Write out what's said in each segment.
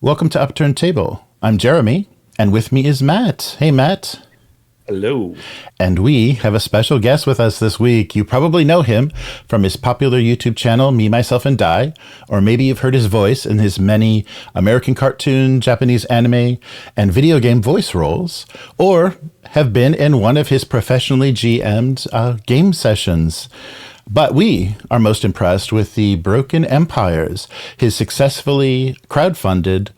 Welcome to Upturned Table. I'm Jeremy, and with me is Matt. Hey, Matt. Hello. And we have a special guest with us this week. You probably know him from his popular YouTube channel, Me, Myself, and Die, or maybe you've heard his voice in his many American cartoon, Japanese anime, and video game voice roles, or have been in one of his professionally GM'd game sessions. But we are most impressed with the Broken Empires, his successfully crowdfunded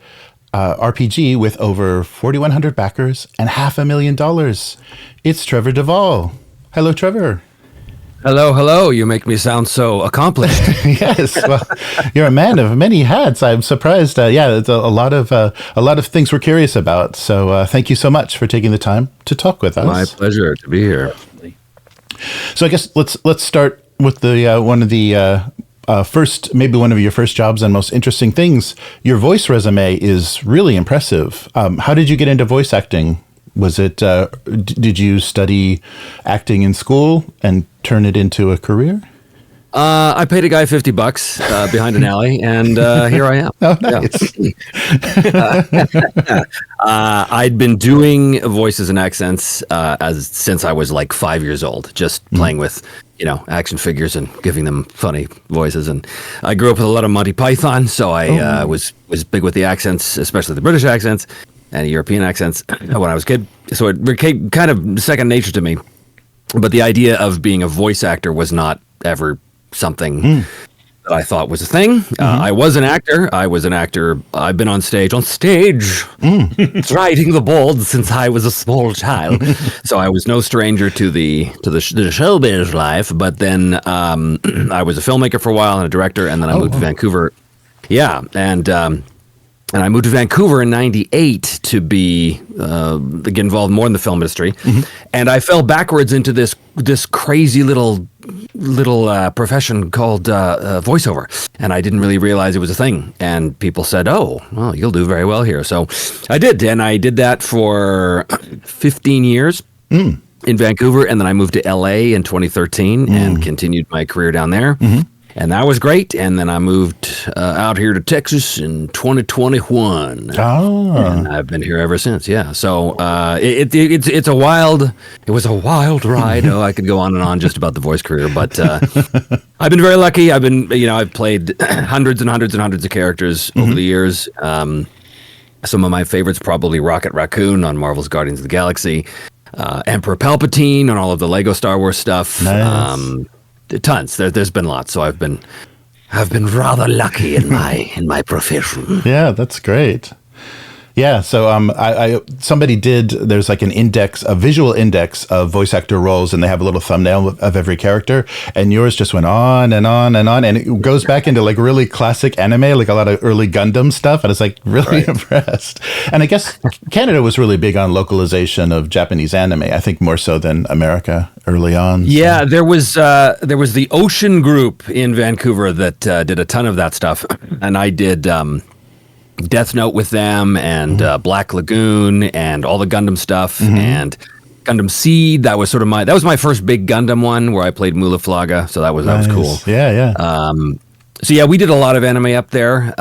RPG with over 4,100 backers and $500,000. It's Trevor Devall. Hello, Trevor. Hello. You make me sound so accomplished. Yes, well, you're a man of many hats. I'm surprised. It's a lot of things we're curious about. So thank you so much for taking the time to talk with us. My pleasure to be here. So I guess let's start with the one of your first jobs and most interesting things. Your voice resume is really impressive. How did you get into voice acting? Was it, did you study acting in school and turn it into a career? I paid a guy $50 behind an alley, and here I am. Oh, nice. Yeah. I'd been doing voices and accents since I was like 5 years old, just playing with, action figures and giving them funny voices. And I grew up with a lot of Monty Python, so I was big with the accents, especially the British accents and European accents when I was a kid. So it became kind of second nature to me. But the idea of being a voice actor was not ever something that I thought was a thing. I was an actor. I've been on stage, riding the board since I was a small child. So I was no stranger to the showbiz life. But then I was a filmmaker for a while and a director, and then I moved to Vancouver. Yeah, and I moved to Vancouver in '98 to get involved more in the film industry, and I fell backwards into this crazy little profession called voiceover, and I didn't really realize it was a thing. And people said, "Oh, well, you'll do very well here." So I did, and I did that for 15 years in Vancouver, and then I moved to LA in 2013 and continued my career down there. And that was great. And then I moved out here to Texas in 2021. And I've been here ever since. Yeah. So it was a wild ride. I could go on and on just about the voice career, but I've been very lucky. I've played hundreds and hundreds and hundreds of characters over the years. Some of my favorites, probably Rocket Raccoon on Marvel's Guardians of the Galaxy, Emperor Palpatine on all of the Lego Star Wars stuff. Nice. Tons. There's been lots, so I've been rather lucky in my profession. Yeah, that's great. Yeah, so there's like a visual index of voice actor roles, and they have a little thumbnail of every character, and yours just went on and on and on, and it goes back into like really classic anime, like a lot of early Gundam stuff, and it's like really impressed. And I guess Canada was really big on localization of Japanese anime, I think more so than America early on. Yeah, so. There was the Ocean Group in Vancouver that did a ton of that stuff, and I did Death Note with them, and Black Lagoon, and all the Gundam stuff, and Gundam Seed. That was my first big Gundam one where I played Mula Flaga. So that was cool. Yeah. So yeah, we did a lot of anime up there,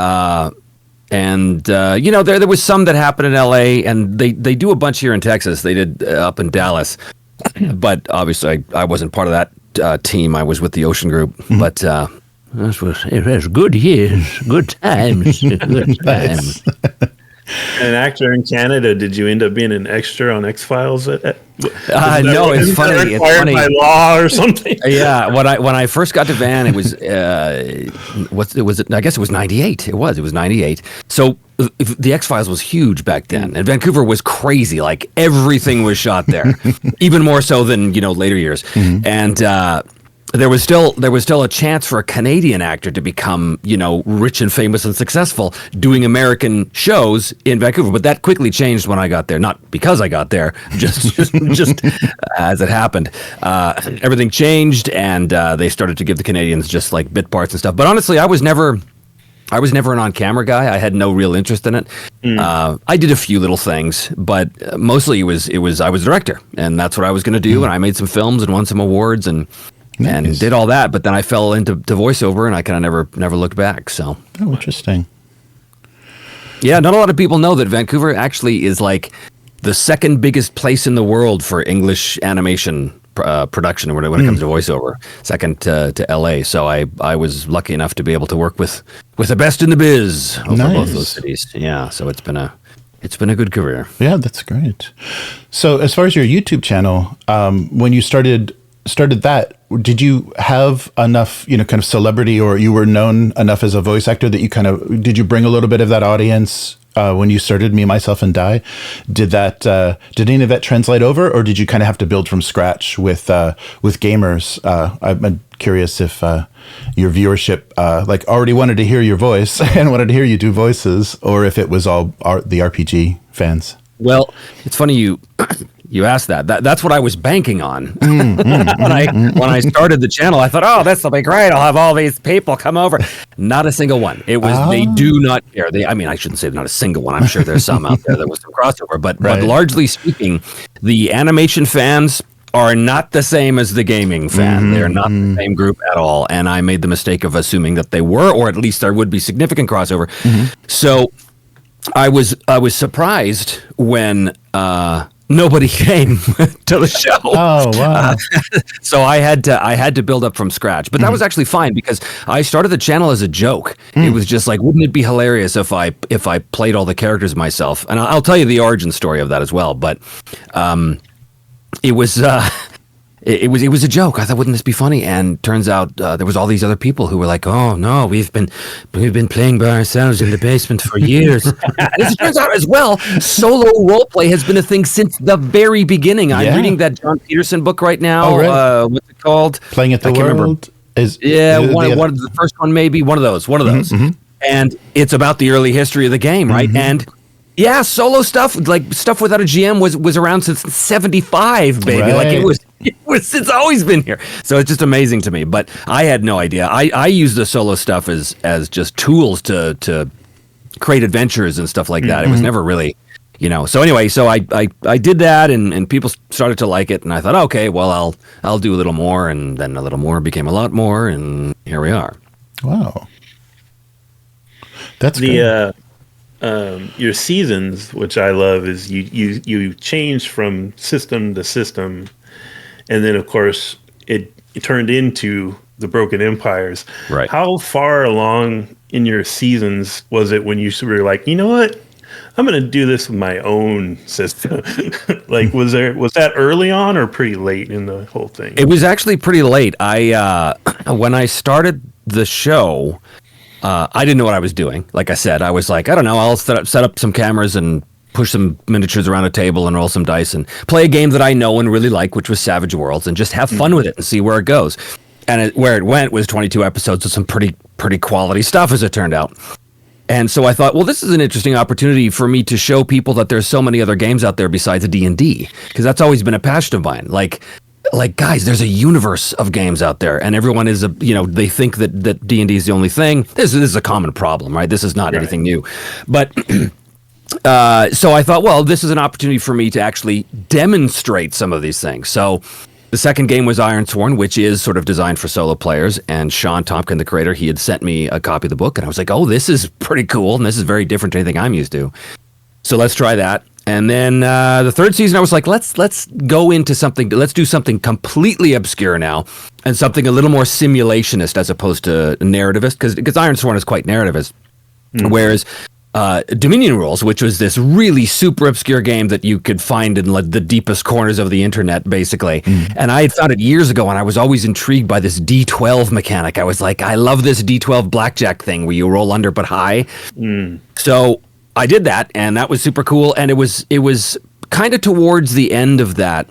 and there was some that happened in LA, and they do a bunch here in Texas. They did up in Dallas, but obviously I wasn't part of that team. I was with the Ocean Group, but. It was good years, good times, good times. An actor in Canada, did you end up being an extra on X-Files? No, it's funny. It's funny. By law or something? Yeah, when I first got to Van, it was I guess it was '98. It was '98. So the X-Files was huge back then, and Vancouver was crazy. Like everything was shot there, even more so than later years, and. There was still a chance for a Canadian actor to become, rich and famous and successful doing American shows in Vancouver. But that quickly changed when I got there. Not because I got there, just as it happened. Everything changed, and they started to give the Canadians just like bit parts and stuff. But honestly, I was never an on-camera guy. I had no real interest in it. I did a few little things, but mostly I was a director, and that's what I was going to do. And I made some films and won some awards and did all that. But then I fell into voiceover, and I kind of never looked back. So interesting. Yeah, not a lot of people know that Vancouver actually is like the second biggest place in the world for English animation production when it comes to voiceover, second to LA. So I was lucky enough to be able to work with the best in the biz over both those cities. Yeah, so it's been a good career. Yeah, that's great. So as far as your YouTube channel, when you started that, did you have enough, kind of celebrity, or you were known enough as a voice actor that did you bring a little bit of that audience when you started Me, Myself, and Die? Did any of that translate over, or did you kind of have to build from scratch with gamers? I'm curious if your viewership already wanted to hear your voice and wanted to hear you do voices, or if it was all the RPG fans. Well, it's funny you asked that. That's what I was banking on. When I started the channel, I thought, oh, this will be great. I'll have all these people come over. Not a single one. It was They do not care. I shouldn't say not a single one. I'm sure there's some out there that was some crossover, but largely speaking, the animation fans are not the same as the gaming fan. They're not the same group at all. And I made the mistake of assuming that they were, or at least there would be significant crossover. So I was surprised when nobody came to the show. Oh wow! So I had to build up from scratch, but that was actually fine because I started the channel as a joke. It was just like, wouldn't it be hilarious if I played all the characters myself? And I'll tell you the origin story of that as well. But it was a joke. I thought, wouldn't this be funny? And turns out there was all these other people who were like, "Oh no, we've been playing by ourselves in the basement for years." And as it turns out as well, solo roleplay has been a thing since the very beginning. I'm reading that John Peterson book right now. Oh, right. What's it called? Playing at the World. Remember. One of the first one, maybe one of those. And it's about the early history of the game, right? And yeah, solo stuff, like stuff without a GM was around since 75, baby. Right. Like it's always been here. So it's just amazing to me. But I had no idea. I use the solo stuff as just tools to create adventures and stuff like that. It was never really, So anyway, I did that and people started to like it, and I thought, okay, well I'll do a little more, and then a little more became a lot more, and here we are. Wow. That's good. Your seasons, which I love, is you change from system to system, and then of course it turned into the Broken Empires. Right. How far along in your seasons was it when you were like, you know what, I'm going to do this with my own system? Like, was that early on or pretty late in the whole thing? It was actually pretty late. When I started the show, I didn't know what I was doing. Like I said, I was like, I don't know, I'll set up some cameras and push some miniatures around a table and roll some dice and play a game that I know and really like, which was Savage Worlds, and just have fun with it and see where it goes. And where it went was 22 episodes of some pretty quality stuff, as it turned out. And so I thought, well, this is an interesting opportunity for me to show people that there's so many other games out there besides D&D, because that's always been a passion of mine. Like guys, there's a universe of games out there, and everyone is they think that D&D is the only thing. This is a common problem, right? This is not anything new. But so I thought, well, this is an opportunity for me to actually demonstrate some of these things. So the second game was Ironsworn, which is sort of designed for solo players, and Sean Tompkin, the creator, he had sent me a copy of the book, and I was like, oh, this is pretty cool, and this is very different to anything I'm used to. So let's try that. And then the third season, I was like, let's go into something. Let's do something completely obscure now, and something a little more simulationist as opposed to narrativist, because Ironsworn is quite narrativist, whereas Dominion Rules, which was this really super obscure game that you could find in the deepest corners of the internet, basically. And I had found it years ago, and I was always intrigued by this D12 mechanic. I was like, I love this D12 blackjack thing where you roll under but high. So I did that, and that was super cool. And it was kind of towards the end of that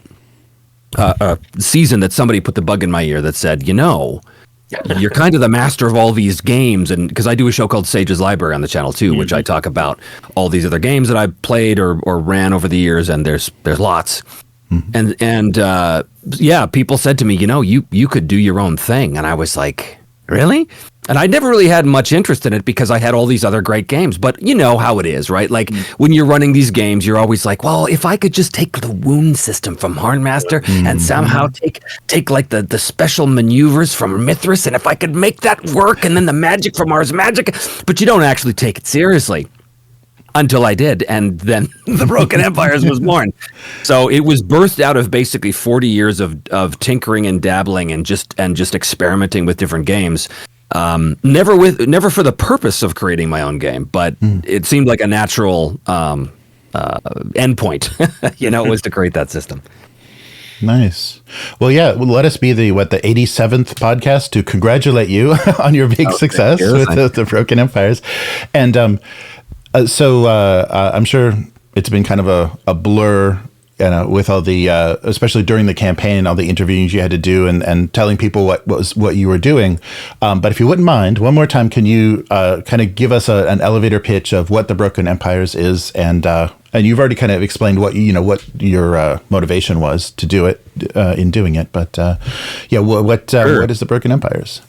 season that somebody put the bug in my ear that said, you're kind of the master of all these games. And because I do a show called Sage's Library on the channel too, which I talk about all these other games that I've played or ran over the years, and there's lots. And people said to me, you could do your own thing. And I was like, really? And I never really had much interest in it because I had all these other great games. But you know how it is, right? Like when you're running these games, you're always like, well, if I could just take the wound system from Hornmaster and somehow take like the special maneuvers from Mithras, and if I could make that work, and then the magic from Ars Magica, but you don't actually take it seriously. until I did, and then the Broken Empires was born. So it was birthed out of basically 40 years of tinkering and dabbling and just experimenting with different games. Never for the purpose of creating my own game, but it seemed like a natural endpoint, was to create that system. Nice. Well, yeah. Well, let us be the 87th podcast to congratulate you on your big success with the Broken Empires, and so I'm sure it's been kind of a blur. With all the, especially during the campaign, all the interviews you had to do and telling people what you were doing. But if you wouldn't mind, one more time, can you kind of give us an elevator pitch of what the Broken Empires is? And you've already kind of explained what your motivation was to do it in doing it. But what is the Broken Empires?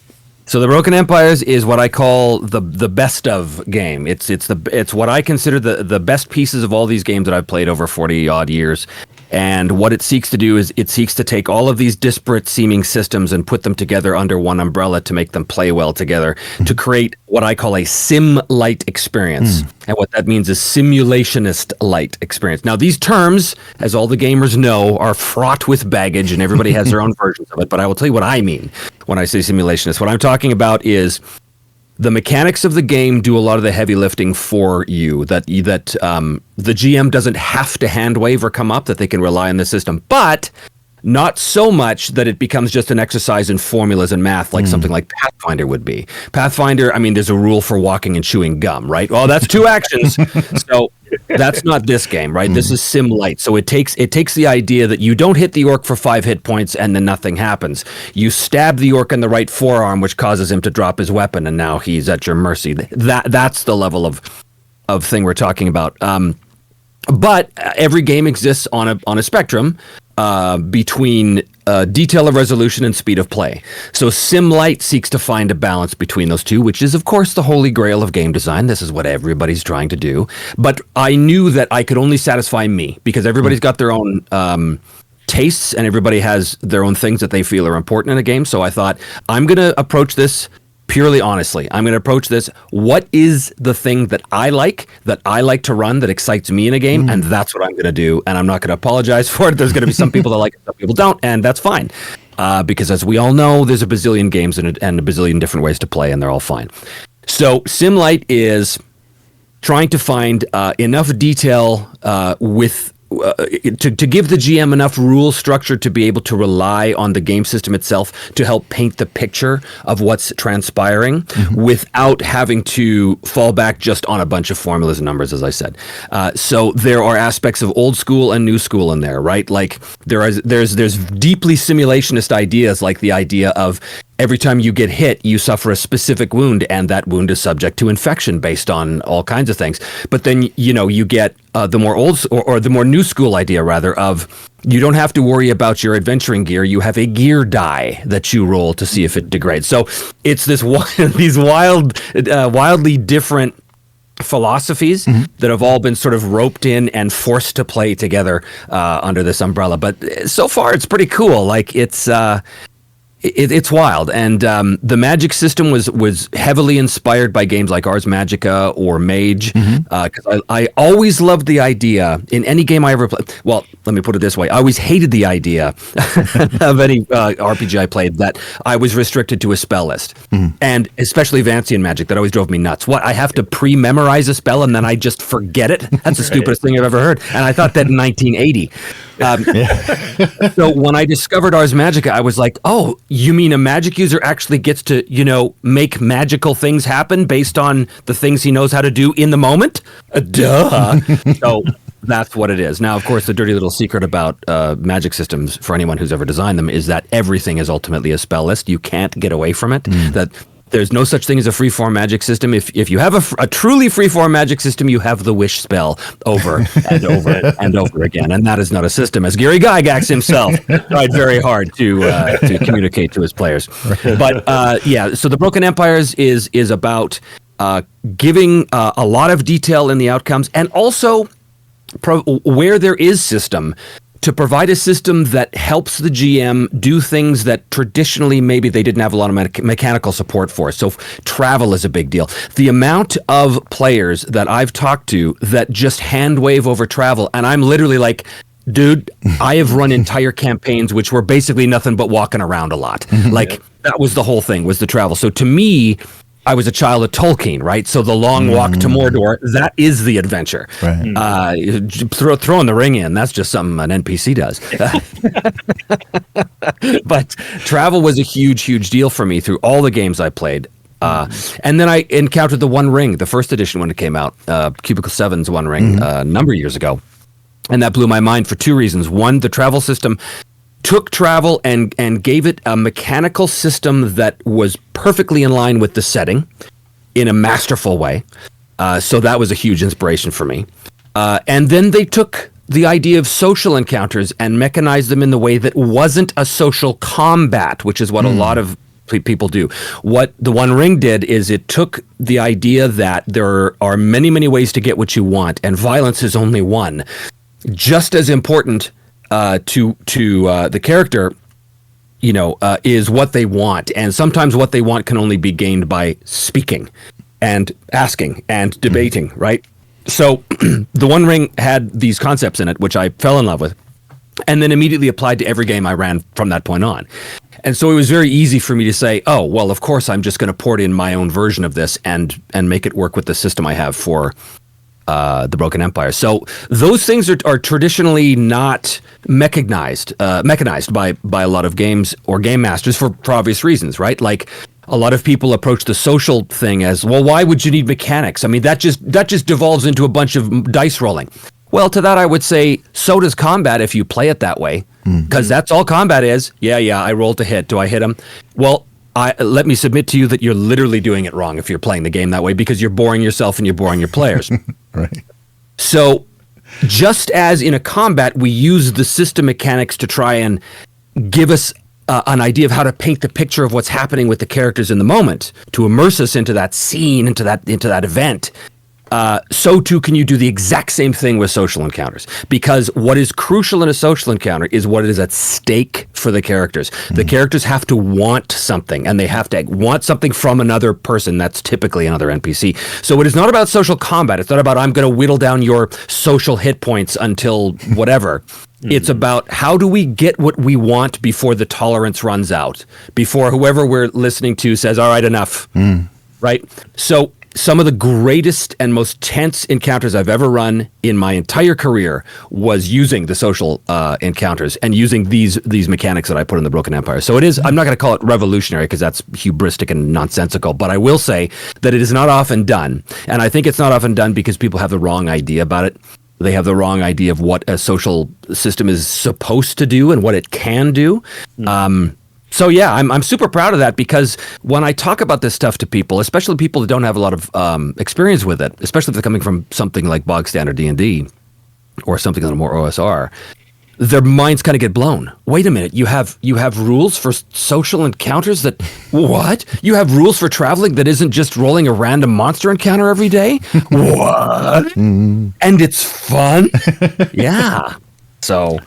So the Broken Empires is what I call the best of game. It's what I consider the best pieces of all these games that I've played over 40 odd years. And what it seeks to do is it seeks to take all of these disparate seeming systems and put them together under one umbrella to make them play well together, to create what I call a Sim-Lite experience. And what that means is simulationist-light experience. Now, these terms, as all the gamers know, are fraught with baggage, and everybody has their own versions of it. But I will tell you what I mean when I say simulationist. What I'm talking about is the mechanics of the game do a lot of the heavy lifting for you, that the GM doesn't have to hand wave or come up, that they can rely on the system, but not so much that it becomes just an exercise in formulas and math like something like Pathfinder would be. Pathfinder, I mean, there's a rule for walking and chewing gum, right? Well, that's 2 actions. So that's not this game, right? This is Sim-Lite. So it takes the idea that you don't hit the orc for 5 hit points and then nothing happens. You stab the orc in the right forearm, which causes him to drop his weapon, and now he's at your mercy. That's the level of thing we're talking about. But every game exists on a spectrum between detail of resolution and speed of play. So Sim-Lite seeks to find a balance between those two, which is, of course, the holy grail of game design. This is what everybody's trying to do. But I knew that I could only satisfy me, because everybody's got their own tastes, and everybody has their own things that they feel are important in a game. So I thought, I'm going to approach this purely honestly. I'm going to approach this. What is the thing that I like to run, that excites me in a game? And that's what I'm going to do. And I'm not going to apologize for it. There's going to be some people that like it, some people don't. And that's fine. Because as we all know, there's a bazillion games and a bazillion different ways to play, and they're all fine. So Sim-Lite is trying to find enough detail to give the GM enough rule structure to be able to rely on the game system itself to help paint the picture of what's transpiring without having to fall back just on a bunch of formulas and numbers, as I said. So there are aspects of old school and new school in there, right? Like there's deeply simulationist ideas, like the idea of every time you get hit, you suffer a specific wound, and that wound is subject to infection based on all kinds of things. But then, you get the more old or the more new school idea, rather, of you don't have to worry about your adventuring gear. You have a gear die that you roll to see if it degrades. So it's these wildly different philosophies that have all been sort of roped in and forced to play together under this umbrella. But so far, it's pretty cool. Like it's wild, and the magic system was heavily inspired by games like Ars Magica or Mage, because I always loved the idea in any game I ever played. Well, let me put it this way: I always hated the idea of any RPG I played that I was restricted to a spell list, and especially Vancian Magic. That always drove me nuts. What, I have to pre-memorize a spell and then I just forget it? That's the stupidest thing I've ever heard. And I thought that in 1980. So when I discovered Ars Magica, I was like, oh, you mean a magic user actually gets to, make magical things happen based on the things he knows how to do in the moment? Duh. So that's what it is. Now, of course, the dirty little secret about magic systems, for anyone who's ever designed them, is that everything is ultimately a spell list. You can't get away from it. That there's no such thing as a freeform magic system. If you have a truly freeform magic system, you have the wish spell over and over and over again, and that is not a system, as Gary Gygax himself tried very hard to communicate to his players. But so the Broken Empires is about giving a lot of detail in the outcomes, and also where there is system, to provide a system that helps the GM do things that traditionally maybe they didn't have a lot of mechanical support for. So travel is a big deal. The amount of players that I've talked to that just hand wave over travel, and I'm literally like, dude, I have run entire campaigns which were basically nothing but walking around a lot. Like that was the whole thing, was the travel. So to me, I was a child of Tolkien, right? So the long walk to Mordor, that is the adventure. Right. Throwing the ring in, that's just something an NPC does. But travel was a huge, huge deal for me through all the games I played. And then I encountered the One Ring, the first edition when it came out, Cubicle 7's One Ring, a number of years ago. And that blew my mind for two reasons. One, the travel system took travel and gave it a mechanical system that was perfectly in line with the setting in a masterful way. So that was a huge inspiration for me. And then they took the idea of social encounters and mechanized them in the way that wasn't a social combat, which is what a lot of people do. What the One Ring did is it took the idea that there are many, many ways to get what you want, and violence is only one. Just as important to the character, is what they want. And sometimes what they want can only be gained by speaking and asking and debating, right? So the One Ring had these concepts in it, which I fell in love with, and then immediately applied to every game I ran from that point on. And so it was very easy for me to say, oh, well, of course, I'm just going to port in my own version of this and make it work with the system I have for the Broken Empire. So those things are traditionally not mechanized by a lot of games or game masters for obvious reasons, right? Like a lot of people approach the social thing as, well, why would you need mechanics? I mean, that just devolves into a bunch of dice rolling. Well, to that I would say, so does combat if you play it that way, because that's all combat is. Yeah, I roll to hit. Do I hit him? Well, let me submit to you that you're literally doing it wrong if you're playing the game that way, because you're boring yourself and you're boring your players. Right. So just as in a combat, we use the system mechanics to try and give us an idea of how to paint the picture of what's happening with the characters in the moment, to immerse us into that scene, into that event. So too can you do the exact same thing with social encounters, because what is crucial in a social encounter is what is at stake for the characters. The characters have to want something, and they have to want something from another person. That's typically another NPC. So it is not about social combat. It's not about, I'm going to whittle down your social hit points until whatever. It's about, how do we get what we want before the tolerance runs out, before whoever we're listening to says, all right, enough, right? So some of the greatest and most tense encounters I've ever run in my entire career was using the social encounters and using these mechanics that I put in the Broken Empire. So it is, I'm not going to call it revolutionary because that's hubristic and nonsensical, but I will say that it is not often done. And I think it's not often done because people have the wrong idea about it. They have the wrong idea of what a social system is supposed to do and what it can do. So yeah, I'm super proud of that, because when I talk about this stuff to people, especially people that don't have a lot of experience with it, especially if they're coming from something like bog standard D&D or something a little more OSR, their minds kind of get blown. Wait a minute, you have rules for social encounters that, what? You have rules for traveling that isn't just rolling a random monster encounter every day? What? And it's fun? Yeah. So,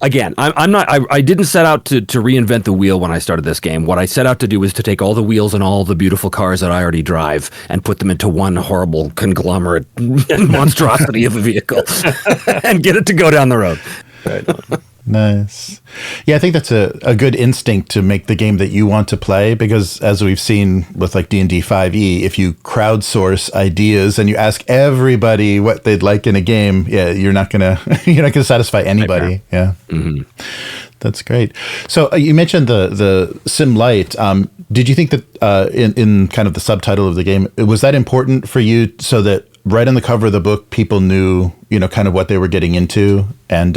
again, I didn't set out to reinvent the wheel when I started this game. What I set out to do was to take all the wheels and all the beautiful cars that I already drive and put them into one horrible conglomerate monstrosity of a vehicle and get it to go down the road. Right. Nice. Yeah, I think that's a good instinct to make the game that you want to play, because as we've seen with like D&D 5e, if you crowdsource ideas and you ask everybody what they'd like in a game, yeah, you're not gonna satisfy anybody. Yeah. Mm-hmm. That's great. So you mentioned the Sim-Lite. Did you think that in kind of the subtitle of the game, was that important for you, so that right on the cover of the book, people knew, kind of what they were getting into, and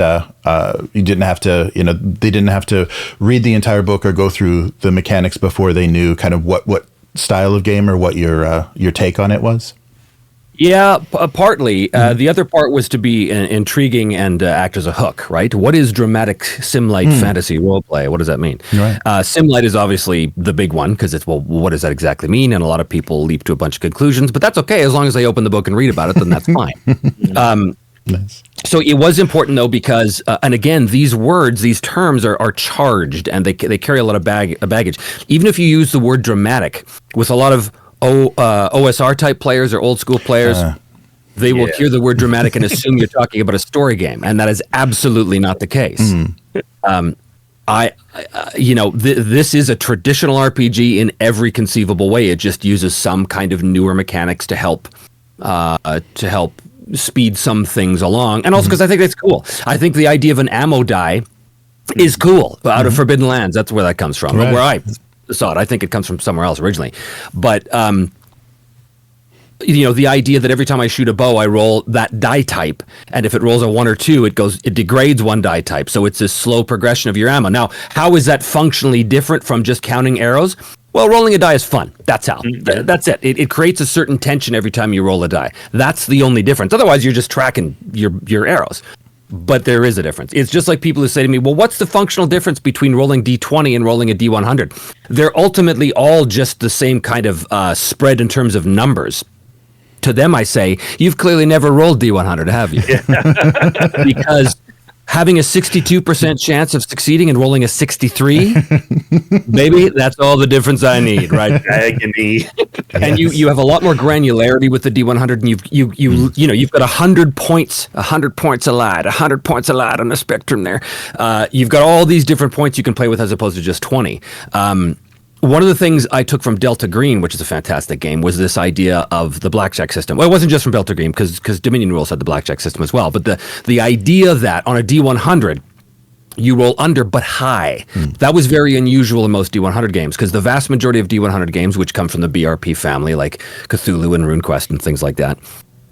you didn't have to, they didn't have to read the entire book or go through the mechanics before they knew kind of what style of game or what your take on it was? Yeah, partly. The other part was to be intriguing and act as a hook, right? What is dramatic Sim-Lite fantasy roleplay? What does that mean? Right. Sim-Lite is obviously the big one, because it's, well, what does that exactly mean? And a lot of people leap to a bunch of conclusions, but that's okay. As long as they open the book and read about it, then that's fine. Nice. So it was important though because, and again, these words, these terms are charged, and they carry a lot of baggage. Even if you use the word dramatic, with a lot of OSR type players or old school players, they will hear the word dramatic and assume you're talking about a story game, and that is absolutely not the case. This is a traditional RPG in every conceivable way. It just uses some kind of newer mechanics to help speed some things along, and also because I think that's cool. I think the idea of an ammo die is cool out of Forbidden Lands. That's where that comes from. Right. Where I saw it, I think it comes from somewhere else originally. But the idea that every time I shoot a bow, I roll that die type, and if it rolls a 1 or 2, it degrades one die type. So it's a slow progression of your ammo. Now, how is that functionally different from just counting arrows? Well, rolling a die is fun. That's how. That's it. It creates a certain tension every time you roll a die. That's the only difference. Otherwise, you're just tracking your arrows. But there is a difference. It's just like people who say to me, well, what's the functional difference between rolling D20 and rolling a D100? They're ultimately all just the same kind of spread in terms of numbers. To them, I say, you've clearly never rolled D100, have you? Because having a 62% chance of succeeding and rolling a 63, baby, that's all the difference I need, right? Agony. And you have a lot more granularity with the D100, and you've got 100 points allowed, 100 points allowed on the spectrum there. You've got all these different points you can play with as opposed to just 20. One of the things I took from Delta Green, which is a fantastic game, was this idea of the blackjack system. Well, it wasn't just from Delta Green, because Dominion Rules had the blackjack system as well. But the idea that on a D100, you roll under but high. That was very unusual in most D100 games, because the vast majority of D100 games, which come from the BRP family, like Cthulhu and RuneQuest and things like that,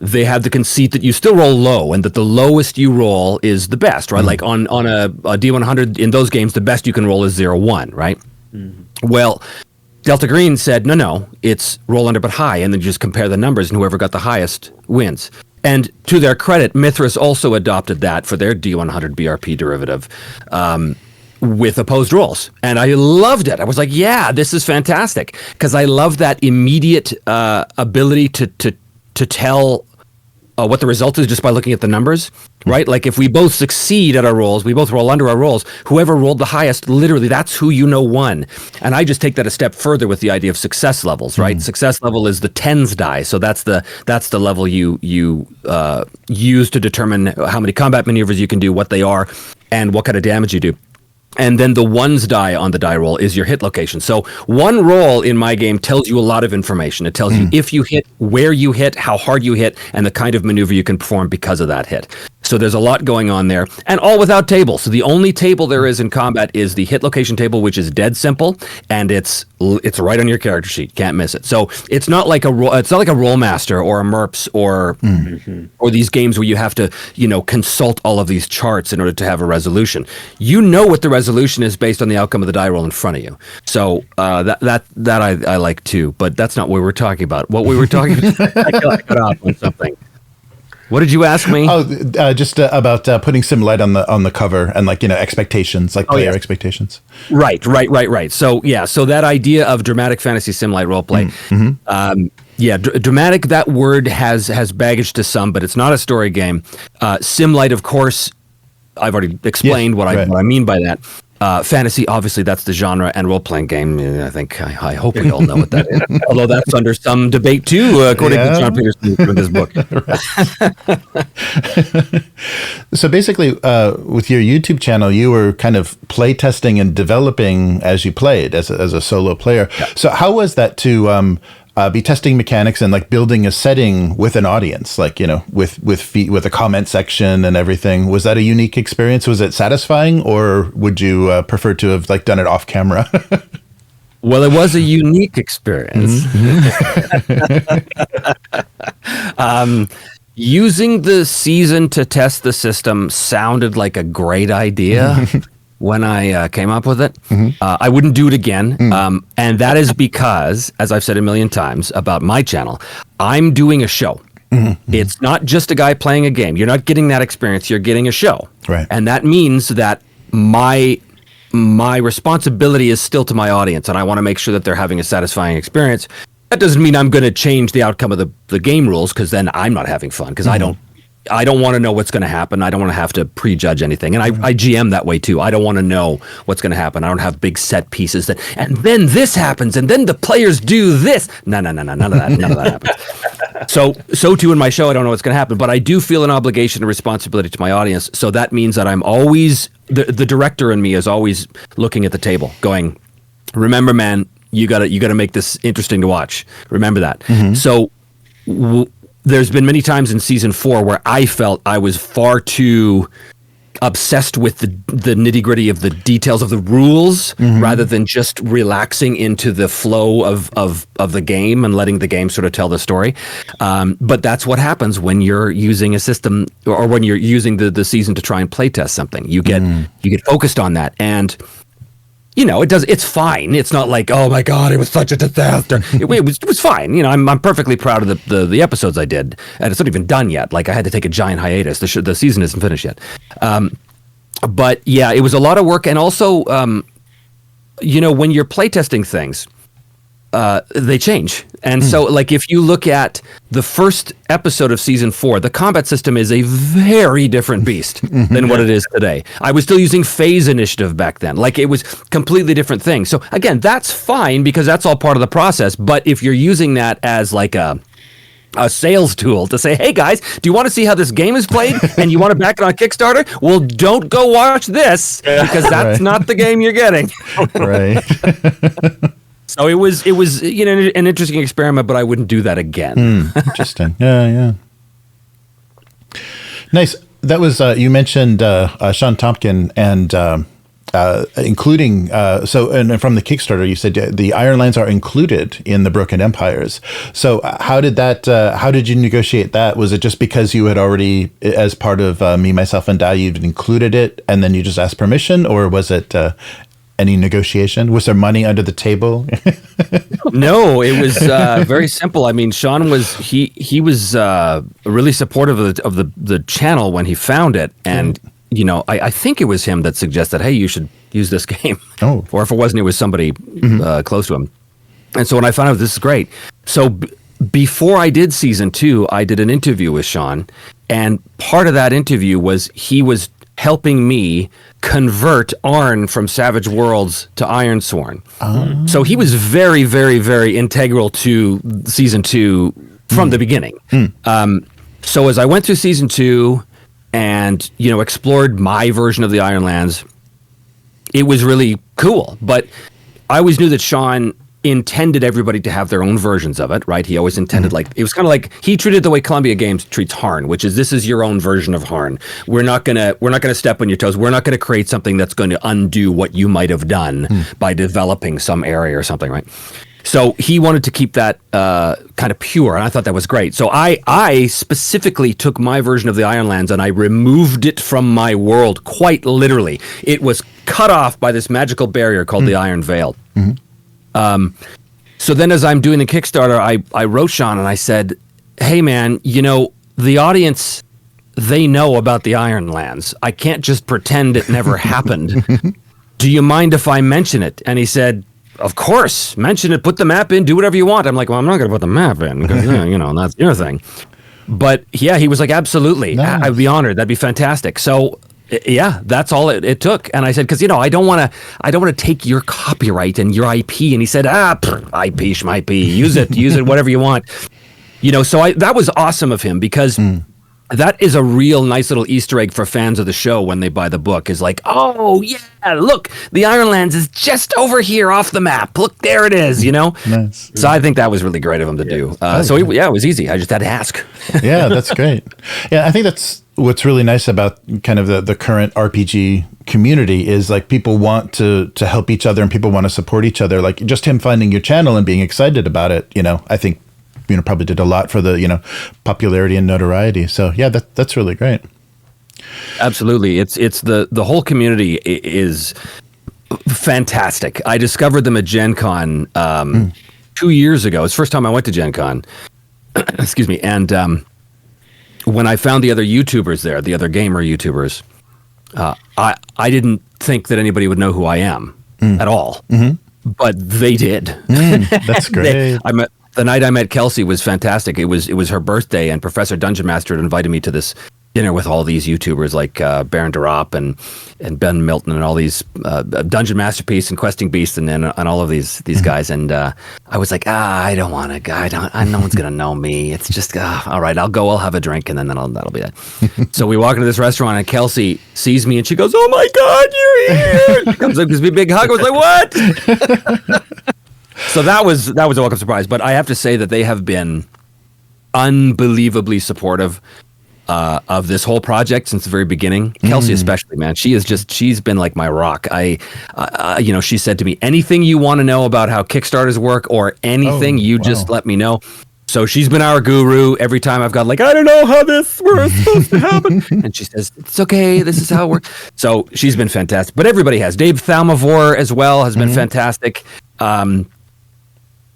they have the conceit that you still roll low, and that the lowest you roll is the best, right? Like on a D100, in those games, the best you can roll is 0-1, right? Well, Delta Green said, no, it's roll under but high, and then just compare the numbers, and whoever got the highest wins. And to their credit, Mithras also adopted that for their D100 BRP derivative with opposed rolls. And I loved it. I was like, yeah, this is fantastic, because I love that immediate ability to tell what the result is just by looking at the numbers, right? Like if we both succeed at our rolls, we both roll under our rolls, whoever rolled the highest, literally that's who won. And I just take that a step further with the idea of success levels, right? Success level is the tens die. So that's the level you use to determine how many combat maneuvers you can do, what they are, and what kind of damage you do. And then the ones die on the die roll is your hit location. So one roll in my game tells you a lot of information. It tells you if you hit, where you hit, how hard you hit, and the kind of maneuver you can perform because of that hit. So there's a lot going on there, and all without tables. So the only table there is in combat is the hit location table, which is dead simple, and it's right on your character sheet. Can't miss it. So it's not like a Rollmaster or a MERPS or these games where you have to consult all of these charts in order to have a resolution. You know what the resolution is based on the outcome of the die roll in front of you. So that I like too, but that's not what we're talking about. What we were talking about, I got off on something. What did you ask me? Just about putting Sim-Lite on the cover and expectations, like player expectations. Right. So that idea of dramatic fantasy Sim-Lite roleplay. Dramatic. That word has baggage to some, but it's not a story game. Sim-Lite, of course, I've already explained what I mean by that. Fantasy, obviously, that's the genre, and role-playing game, I hope we all know what that is. Although that's under some debate, too, according to John Peterson in this book. So basically, with your YouTube channel, you were kind of playtesting and developing as you played, as a solo player. Yeah. So how was that to be testing mechanics and building a setting with an audience, with a comment section and everything? Was that a unique experience? Was it satisfying, or would you prefer to have done it off camera? Well, it was a unique experience. Using the season to test the system sounded like a great idea. When I came up with it. I wouldn't do it again. And that is because, as I've said a million times about my channel, I'm doing a show. It's not just a guy playing a game. You're not getting that experience. You're getting a show. Right. And that means that my responsibility is still to my audience, and I want to make sure that they're having a satisfying experience. That doesn't mean I'm going to change the outcome of the game rules, because then I'm not having fun, because I don't I don't want to know what's going to happen. I don't want to have to prejudge anything. And I GM that way too. I don't want to know what's going to happen. I don't have big set pieces and then this happens and then the players do this. No, none of that happens. So too in my show, I don't know what's going to happen, but I do feel an obligation and responsibility to my audience. So that means that I'm always, the director in me is always looking at the table going, remember, man, you gotta make this interesting to watch. Remember that. So there's been many times in season 4 where I felt I was far too obsessed with the nitty-gritty of the details of the rules rather than just relaxing into the flow of the game and letting the game sort of tell the story. But that's what happens when you're using a system or when you're using the season to try and playtest something. You get focused on that, and it's fine. It's not like, oh my God, it was such a disaster. It was fine. I'm perfectly proud of the episodes I did, and it's not even done yet. Like, I had to take a giant hiatus. The season isn't finished yet. But yeah, it was a lot of work, and also, when you're playtesting things, they change. And so, like, if you look at the first episode of season 4, the combat system is a very different beast than what it is today. I was still using phase initiative back then. Like, it was completely different thing. So again, that's fine because that's all part of the process. But if you're using that as like a sales tool to say, hey guys, do you want to see how this game is played and you want to back it on Kickstarter? Well, don't go watch this because that's not the game you're getting. Right. So it was an interesting experiment, but I wouldn't do that again. Interesting. Yeah. Nice. That was you mentioned Sean Tompkin and including and from the Kickstarter, you said the Ironlands are included in the Broken Empires. So how did you negotiate that? Was it just because you had already, as part of Me, Myself, and Die, you'd included it, and then you just asked permission, or was it any negotiation? Was there money under the table? No, it was very simple. I mean, Sean was he was really supportive of the channel when he found it, and I think it was him that suggested, hey, you should use this game. Oh, or if it wasn't, it was somebody close to him. And so when I found out, this is great. So before I did season 2, I did an interview with Sean, and part of that interview was he was helping me convert Arn from Savage Worlds to Ironsworn. Oh. So he was very, very, very integral to season 2 from the beginning. So as I went through season 2 and, explored my version of the Ironlands, it was really cool. But I always knew that Sean intended everybody to have their own versions of it, right? He always intended it was kind of like he treated the way Columbia Games treats Harn, which is, this is your own version of Harn. We're not gonna step on your toes. We're not gonna create something that's going to undo what you might have done by developing some area or something, right? So he wanted to keep that kind of pure, and I thought that was great. So I specifically took my version of the Ironlands and I removed it from my world, quite literally. It was cut off by this magical barrier called the Iron Veil. So then as I'm doing the Kickstarter, I wrote Sean and I said, hey man, the audience, they know about the Ironlands. I can't just pretend it never happened. Do you mind if I mention it? And he said, of course, mention it, put the map in, do whatever you want. I'm like, well, I'm not going to put the map in because, that's your thing. But yeah, he was like, absolutely. Nice. I'd be honored. That'd be fantastic. So yeah, that's all it took. And I said, because I don't want to take your copyright and your IP. And he said, IP, schmip, use it, whatever you want. So that was awesome of him, because that is a real nice little Easter egg for fans of the show when they buy the book. Is like, oh yeah, look, the Ironlands is just over here off the map. Look, there it is. Nice. So I think that was really great of him to do. It was easy. I just had to ask. Yeah, that's great. Yeah, I think that's what's really nice about kind of the current RPG community is, like, people want to help each other and people want to support each other. Like, just him finding your channel and being excited about it, I think, probably did a lot for the, popularity and notoriety. So yeah, that's really great. Absolutely. It's the whole community is fantastic. I discovered them at Gen Con 2 years ago. It's the first time I went to Gen Con. Excuse me. And when I found the other YouTubers there, the other gamer YouTubers, I didn't think that anybody would know who I am at all. But they did. That's great. The night I met Kelsey was fantastic. It was her birthday, and Professor Dungeon Master had invited me to this dinner with all these YouTubers like Baron Durop and Ben Milton and all these Dungeon Masterpiece and Questing Beast and all of these guys. And I was like, I don't want to go. No one's going to know me. It's just, all right, I'll go. I'll have a drink and then that'll be it. So we walk into this restaurant and Kelsey sees me and she goes, oh my God, you're here. She comes up, gives me a big hug. I was like, what? So that was a welcome surprise. But I have to say that they have been unbelievably supportive of this whole project since the very beginning. Kelsey especially, man. She's been like my rock. She said to me, anything you want to know about how Kickstarters work or anything, just let me know. So she's been our guru every time I've got like, I don't know how this was supposed to happen. And she says, it's okay. This is how it works. So she's been fantastic. But everybody has. Dave Thalmavor as well has been fantastic.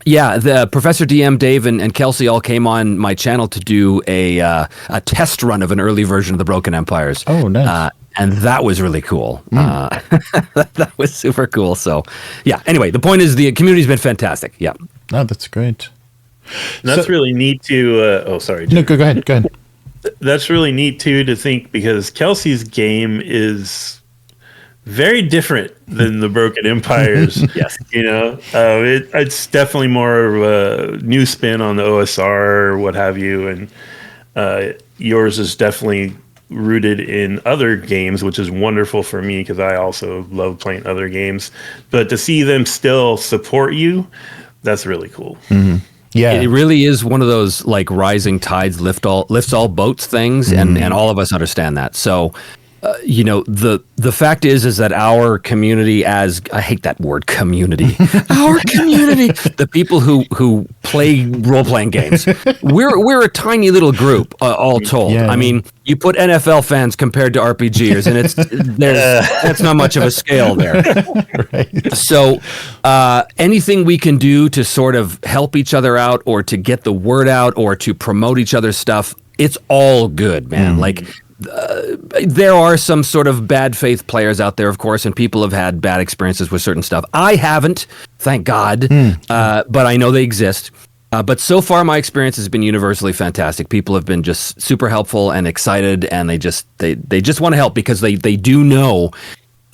Yeah, the Professor DM, Dave, and Kelsey all came on my channel to do a test run of an early version of the Broken Empires. Oh, nice. And that was really cool. That was super cool. So, yeah, anyway, the point is the community's been fantastic. Yeah. Oh, that's great. That's really neat to... sorry. No, go ahead. That's really neat, too, to think, because Kelsey's game is very different than the Broken Empires. Yes. It's definitely more of a new spin on the OSR or what have you. And yours is definitely rooted in other games, which is wonderful for me because I also love playing other games. But to see them still support you, that's really cool. Mm-hmm. Yeah, it really is one of those like rising tides lifts all boats things, and all of us understand that. So, the fact is that our community, as I hate that word community, our community, the people who play role playing games, we're a tiny little group, all told. Yeah. I mean, you put NFL fans compared to RPGers, and that's not much of a scale there. Right. So, anything we can do to sort of help each other out, or to get the word out, or to promote each other's stuff, it's all good, man. Like. There are some sort of bad faith players out there, of course, and people have had bad experiences with certain stuff. I haven't, thank God, but I know they exist. But so far, my experience has been universally fantastic. People have been just super helpful and excited, and they just want to help because they do know.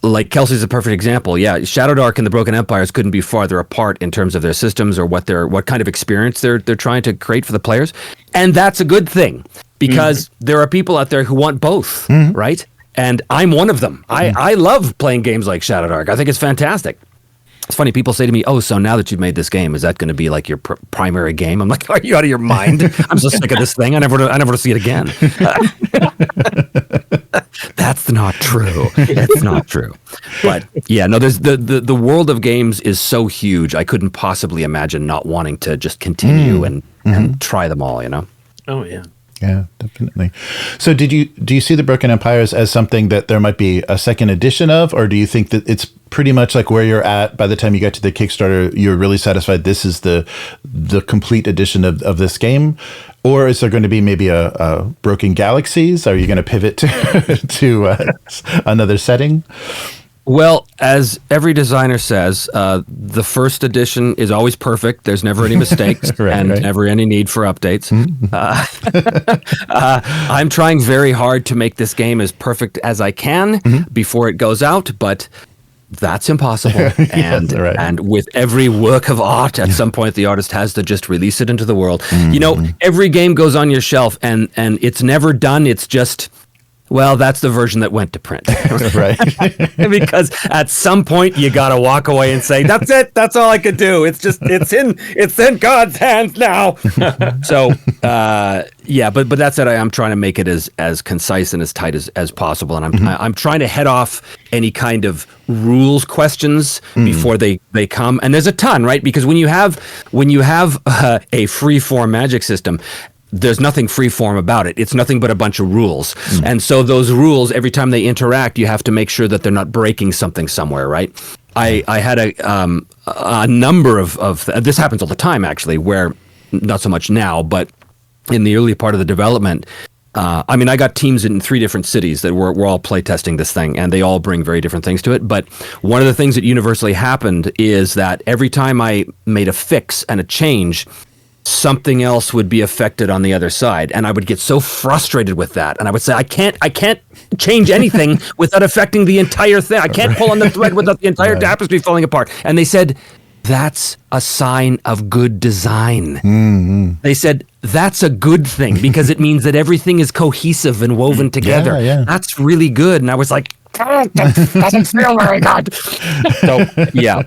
Like Kelsey's a perfect example. Yeah, Shadow Dark and the Broken Empires couldn't be farther apart in terms of their systems or what kind of experience they're trying to create for the players, and that's a good thing. Because there are people out there who want both, right? And I'm one of them. I love playing games like Shadow Dark. I think it's fantastic. It's funny, people say to me, oh, so now that you've made this game, is that going to be like your primary game? I'm like, are you out of your mind? I'm so sick of this thing. I never want to see it again. That's not true. It's not true. But yeah, no, there's the world of games is so huge. I couldn't possibly imagine not wanting to just continue and try them all, Oh, yeah. Yeah, definitely. So do you see the Broken Empires as something that there might be a second edition of, or do you think that it's pretty much like where you're at by the time you get to the Kickstarter, you're really satisfied this is the complete edition of this game? Or is there going to be maybe a Broken Galaxies? Are you going to pivot to another setting? Well, as every designer says, the first edition is always perfect. There's never any mistakes never any need for updates. I'm trying very hard to make this game as perfect as I can before it goes out, but that's impossible. And with every work of art, at some point, the artist has to just release it into the world. Every game goes on your shelf, and it's never done. It's just... Well, that's the version that went to print. Right. Because at some point you got to walk away and say, that's it. That's all I could do. It's in God's hands now. So, yeah, but that said, I'm trying to make it as concise and as tight as possible. And I'm trying to head off any kind of rules questions before they come. And there's a ton, right? Because when you have a free form magic system, there's nothing freeform about it. It's nothing but a bunch of rules. And so those rules, every time they interact, you have to make sure that they're not breaking something somewhere, right? I had a number of this happens all the time, actually, where, not so much now, but in the early part of the development, I got teams in 3 different cities that were all playtesting this thing, and they all bring very different things to it. But one of the things that universally happened is that every time I made a fix and a change, something else would be affected on the other side, and I would get so frustrated with that, and I would say, I can't change anything without affecting the entire thing. I can't pull on the thread without the entire tapestry falling apart. And they said, that's a sign of good design. Mm-hmm. They said, that's a good thing because it means that everything is cohesive and woven together. That's really good. And I was like, that doesn't feel very good. So yeah,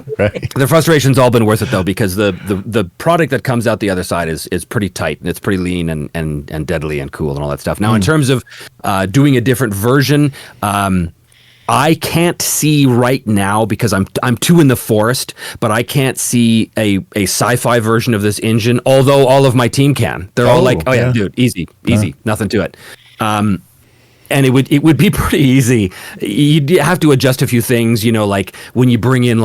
the frustration's all been worth it though, because the product that comes out the other side is pretty tight and it's pretty lean and deadly and cool and all that stuff. Now, in terms of doing a different version, I can't see right now because I'm too in the forest, but I can't see a sci-fi version of this engine. Although all of my team can, they're all like, "Oh yeah, dude, easy, nothing to it." And it would be pretty easy. You'd have to adjust a few things, like when you bring in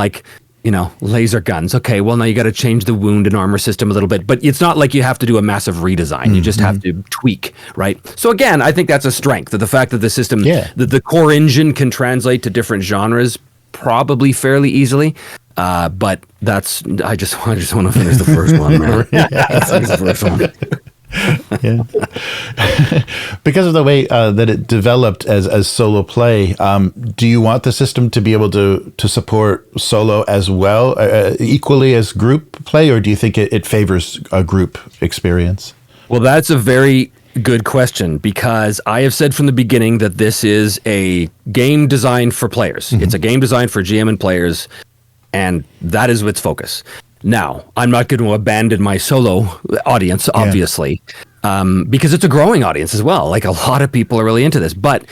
laser guns. Okay, well now you got to change the wound and armor system a little bit, but it's not like you have to do a massive redesign. You just have to tweak, right? So again, I think that's a strength, that the fact that the system, that the core engine can translate to different genres probably fairly easily. But I just want to finish the first one, man. Finish the first one. Because of the way that it developed as solo play, do you want the system to be able to support solo as well, equally as group play, or do you think it favors a group experience? Well, that's a very good question, because I have said from the beginning that this is a game designed for players. It's a game designed for GM and players, and that is its focus. Now, I'm not going to abandon my solo audience, obviously, because it's a growing audience as well. Like, a lot of people are really into this. But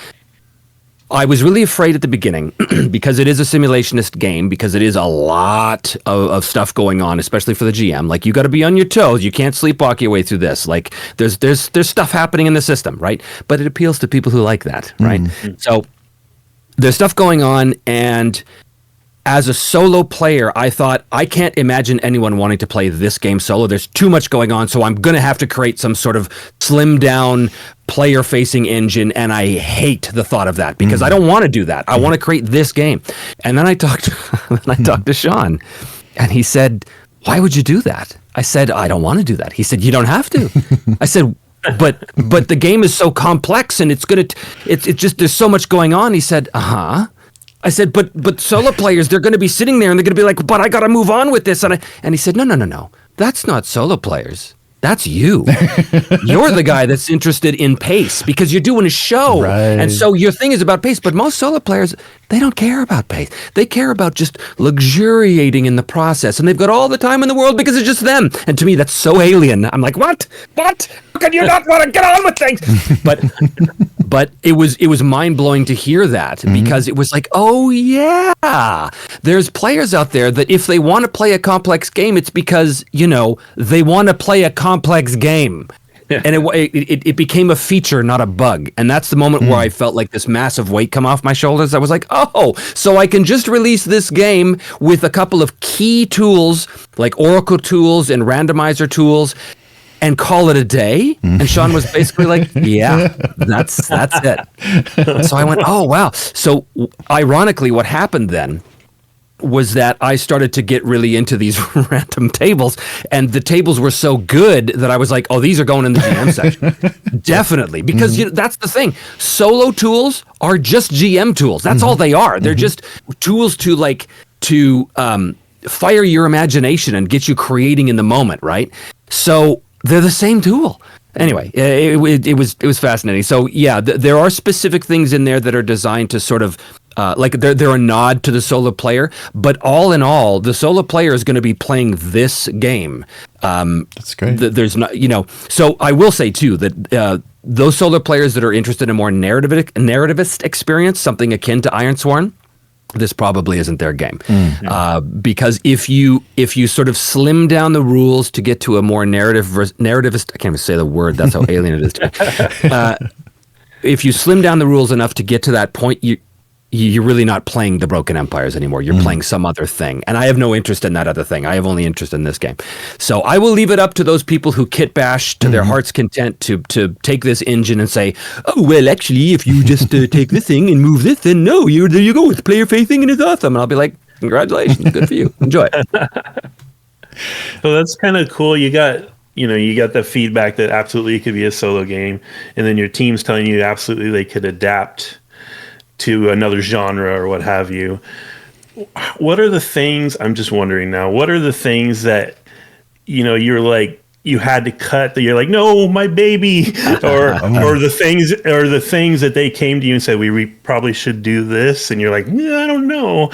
I was really afraid at the beginning because it is a simulationist game, because it is a lot of stuff going on, especially for the GM. Like, you got to be on your toes. You can't sleepwalk your way through this. Like, there's stuff happening in the system, right? But it appeals to people who like that, right? So there's stuff going on, and as a solo player, I thought, I can't imagine anyone wanting to play this game solo. There's too much going on, so I'm going to have to create some sort of slimmed down player-facing engine, and I hate the thought of that, because I don't want to do that. I want to create this game. And then I talked to Sean, and he said, why would you do that? I said, I don't want to do that. He said, you don't have to. I said, but the game is so complex, and it's just, there's so much going on. He said, I said, but solo players, they're going to be sitting there and they're going to be like, but I got to move on with this. And he said, no. That's not solo players. That's you. You're the guy that's interested in pace because you're doing a show. Right. And so your thing is about pace. But most solo players, they don't care about pace. They care about just luxuriating in the process. And they've got all the time in the world because it's just them. And to me, that's so alien. I'm like, what? How can you not want to get on with things? But it was mind-blowing to hear that, because it was like, oh yeah, there's players out there that if they want to play a complex game, it's because, they want to play a complex game. Yeah. And it became a feature, not a bug. And that's the moment where I felt like this massive weight come off my shoulders. I was like, oh, so I can just release this game with a couple of key tools, like Oracle tools and randomizer tools, and call it a day? And Sean was basically like, yeah, that's it. So I went, oh, wow. So ironically, what happened then was that I started to get really into these random tables, and the tables were so good that I was like, oh, these are going in the GM section. Definitely. Because that's the thing. Solo tools are just GM tools. That's all they are. They're just tools to fire your imagination and get you creating in the moment, right? So they're the same tool. Anyway, it was fascinating. So yeah, there are specific things in there that are designed to sort of they're a nod to the solo player, but all in all, the solo player is going to be playing this game. That's great. There's not, So I will say too that those solo players that are interested in more narrativist experience, something akin to Ironsworn, this probably isn't their game, because if you sort of slim down the rules to get to a more narrativist, I can't even say the word. That's how alien it is to me. If you slim down the rules enough to get to that point, you're really not playing the Broken Empires anymore. You're playing some other thing, and I have no interest in that other thing. I have only interest in this game. So I will leave it up to those people who kit bash to their heart's content to take this engine and say, oh, well, actually, if you just take this thing and move this, then no, there you go. It's player facing and it's awesome. And I'll be like, congratulations, good for you. Enjoy it. So that's kind of cool. You got you got the feedback that absolutely it could be a solo game, and then your team's telling you absolutely they could adapt to another genre or what have you. What are the things, I'm just wondering now, what are the things that, you're like, you had to cut that you're like, no, my baby, or the things that they came to you and said, we probably should do this. And you're like, I don't know.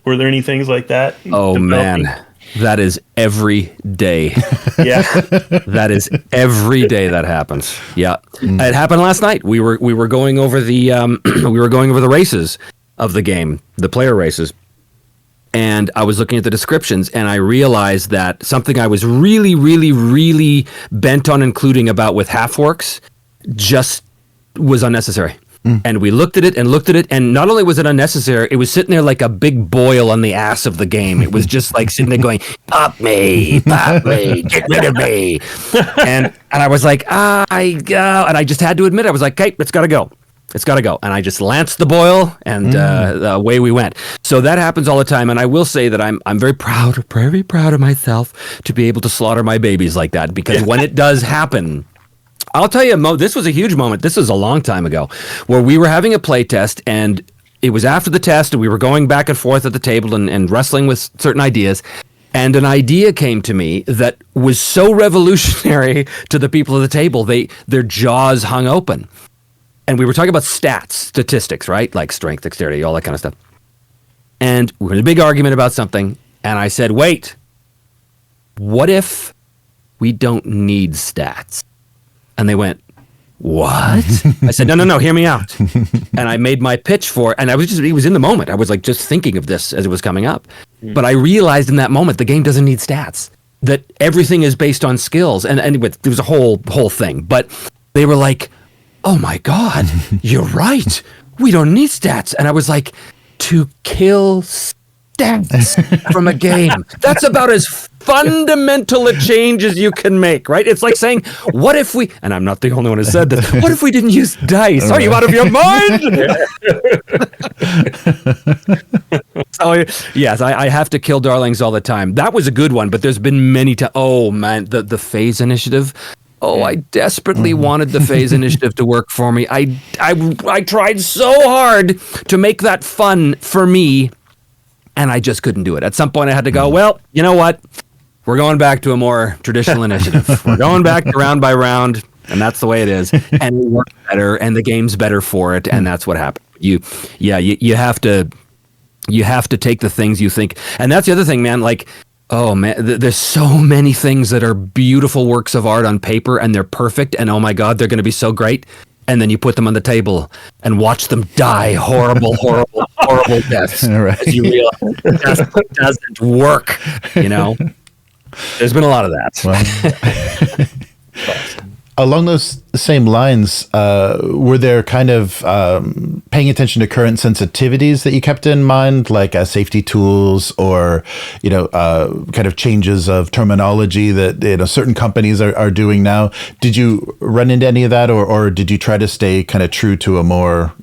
Were there any things like that? Oh man, that is every day. Yeah. That is every day that happens. Yeah. It happened last night. We were going over the, races of the game, the player races. And I was looking at the descriptions, and I realized that something I was really, really, really bent on including about with half-orcs just was unnecessary. And we looked at it, and not only was it unnecessary, it was sitting there like a big boil on the ass of the game. It was just like sitting there going, pop me, get rid of me. And I was like, and I just had to admit, I was like, okay, it's got to go. It's got to go. And I just lanced the boil, and away we went. So that happens all the time. And I will say that I'm very proud of myself to be able to slaughter my babies like that, because when it does happen, I'll tell you, this was a huge moment. This was a long time ago, where we were having a play test, and it was after the test, and we were going back and forth at the table and wrestling with certain ideas. And an idea came to me that was so revolutionary to the people at the table, their jaws hung open. And we were talking about statistics, right? Like strength, dexterity, all that kind of stuff. And we were in a big argument about something. And I said, wait, what if we don't need stats? And they went, what? I said, no, hear me out. And I made my pitch for it. And it was in the moment. I was like just thinking of this as it was coming up. But I realized in that moment, the game doesn't need stats, that everything is based on skills. And anyway, there was a whole thing. But they were like, oh my God, you're right. We don't need stats. And I was like, to kill stats from a game, that's about as fundamental a change as you can make, right? It's like saying, what if we, and I'm not the only one who said this, what if we didn't use dice? Are you out of your mind? So, yes, I have to kill darlings all the time. That was a good one, but there's been many times. Oh man, the phase initiative. Oh, I desperately wanted the phase initiative to work for me. I tried so hard to make that fun for me, and I just couldn't do it. At some point, I had to go, well, you know what? We're going back to a more traditional initiative. We're going back to round by round, and that's the way it is. And it works better, and the game's better for it, and that's what happened. You have to take the things you think, and that's the other thing, man. Like, oh man, there's so many things that are beautiful works of art on paper, and they're perfect, and oh my God, they're going to be so great. And then you put them on the table and watch them die horrible deaths. Right. As you realize it doesn't work, There's been a lot of that. Well, along those same lines, were there kind of paying attention to current sensitivities that you kept in mind, like safety tools or, kind of changes of terminology that certain companies are doing now? Did you run into any of that, or did you try to stay kind of true to a more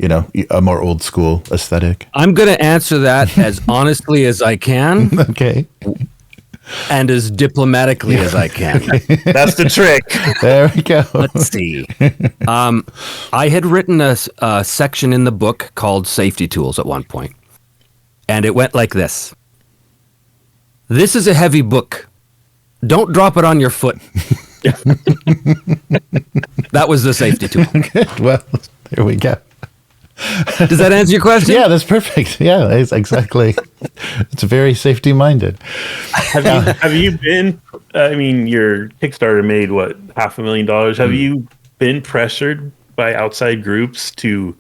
old school aesthetic? I'm going to answer that as honestly as I can. Okay. And as diplomatically as I can. That's the trick. There we go. Let's see. I had written a section in the book called Safety Tools at one point. And it went like this. This is a heavy book. Don't drop it on your foot. That was the safety tool. Good. Well, there we go. Does that answer your question? Yeah, that's perfect. Yeah, it's exactly. It's very safety minded. Have you been? I mean, your Kickstarter made what, $500,000? Have you been pressured by outside groups to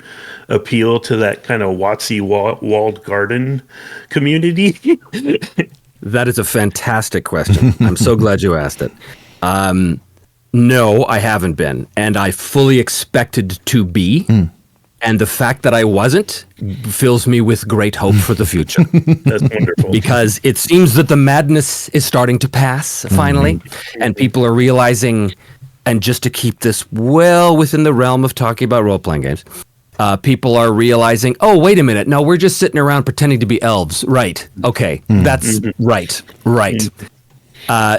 appeal to that kind of WotC walled garden community? That is a fantastic question. I'm so glad you asked it. No, I haven't been, and I fully expected to be. And the fact that I wasn't fills me with great hope for the future. That's wonderful. Because it seems that the madness is starting to pass, finally, and people are realizing, and just to keep this well within the realm of talking about role-playing games, people are realizing, oh, wait a minute, no, we're just sitting around pretending to be elves. Right, okay, that's right.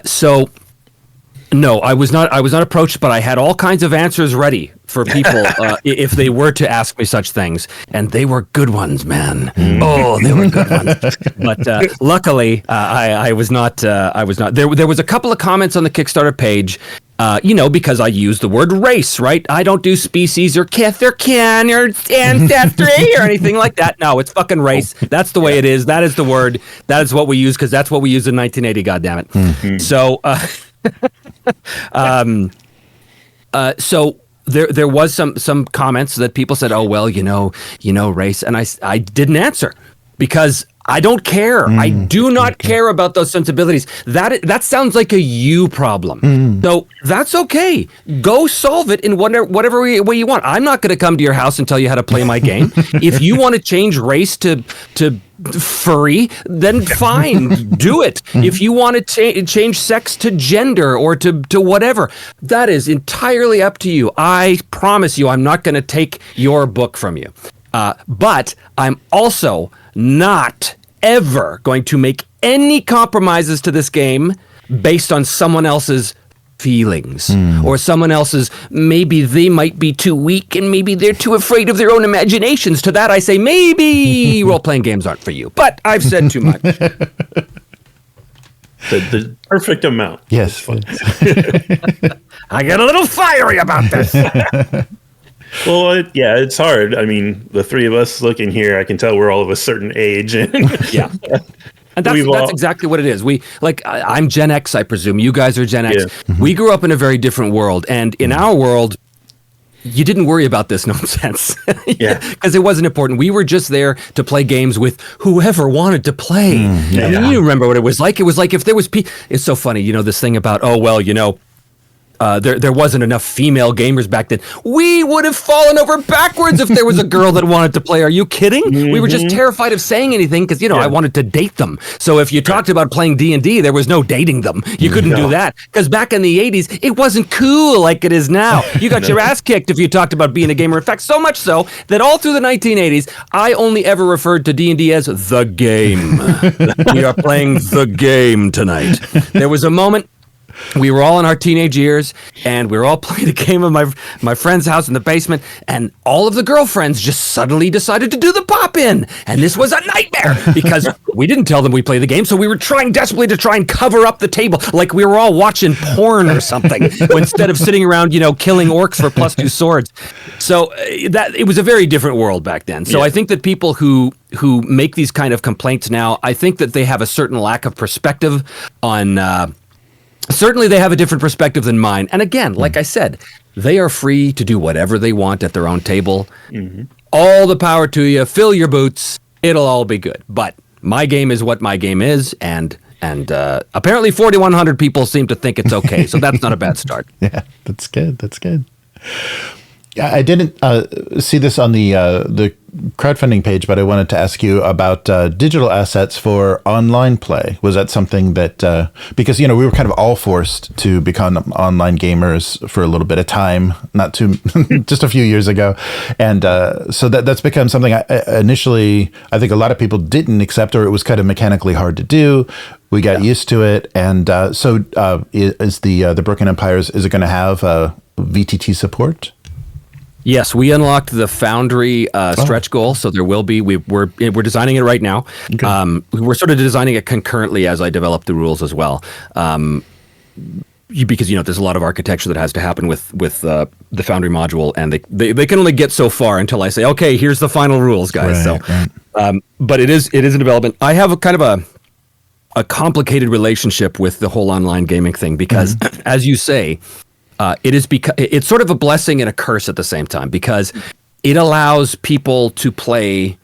So No, I was not. I was not approached, but I had all kinds of answers ready for people if they were to ask me such things, and they were good ones, man. Oh, they were good ones. But luckily, I was not. I was not. There was a couple of comments on the Kickstarter page. Because I use the word race, right? I don't do species or kith or kin or ancestry or anything like that. No, it's fucking race. That's the way it is. That is the word. That is what we use because that's what we used in 1980. Goddammit. Mm-hmm. So. So there was some comments that people said, oh well, race, and I didn't answer because I don't care. I do not care about those sensibilities. That sounds like a you problem. So that's okay. Go solve it in whatever way you want. I'm not going to come to your house and tell you how to play my game. If you want to change race to furry, then fine, do it. If you want to change sex to gender or to whatever, that is entirely up to you. I promise you, I'm not going to take your book from you. But I'm also not ever going to make any compromises to this game based on someone else's feelings or someone else's, maybe they might be too weak and maybe they're too afraid of their own imaginations. To that I say, maybe role-playing games aren't for you. But I've said too much. The perfect amount. Yes. I get a little fiery about this. Well, it's hard. I mean, the three of us looking here, I can tell we're all of a certain age. Yeah. And that's exactly what it is. I'm Gen X, I presume. You guys are Gen X. Yeah. Mm-hmm. We grew up in a very different world. And in our world, you didn't worry about this nonsense. Yeah. Because it wasn't important. We were just there to play games with whoever wanted to play. I mean, you remember what it was like? It was like if there was... It's so funny, this thing about, there wasn't enough female gamers back then. We would have fallen over backwards if there was a girl that wanted to play. Are you kidding? Mm-hmm. We were just terrified of saying anything because, I wanted to date them. So if you talked about playing D&D, there was no dating them. You couldn't do that because back in the 80s, it wasn't cool like it is now. You got your ass kicked if you talked about being a gamer. In fact, so much so that all through the 1980s, I only ever referred to D&D as the game. We are playing the game tonight. There was a moment. We were all in our teenage years, and we were all playing a game of my friend's house in the basement, and all of the girlfriends just suddenly decided to do the pop-in, and this was a nightmare, because we didn't tell them we played the game, so we were trying desperately to try and cover up the table, like we were all watching porn or something, instead of sitting around, killing orcs for +2 swords. So that it was a very different world back then. So I think that people who make these kind of complaints now, I think that they have a certain lack of perspective on... Certainly they have a different perspective than mine. And again, like I said, they are free to do whatever they want at their own table. Mm-hmm. All the power to you. Fill your boots. It'll all be good. But my game is what my game is. And apparently 4,100 people seem to think it's okay. So that's not a bad start. Yeah, that's good. That's good. I didn't see this on the crowdfunding page, but I wanted to ask you about digital assets for online play. Was that something that, because, we were kind of all forced to become online gamers for a little bit of time, not too, just a few years ago. And so that's become something initially, I think a lot of people didn't accept, or it was kind of mechanically hard to do. We got used to it. And so is the Broken Empires, is it going to have VTT support? Yes, we unlocked the Foundry stretch goal, so there will be. We're designing it right now. Okay. We're sort of designing it concurrently as I develop the rules as well, because there's a lot of architecture that has to happen with the Foundry module, and they can only get so far until I say, okay, here's the final rules, guys. Right. But it is in development. I have a kind of a complicated relationship with the whole online gaming thing because, as you say. It's sort of a blessing and a curse at the same time because it allows people to play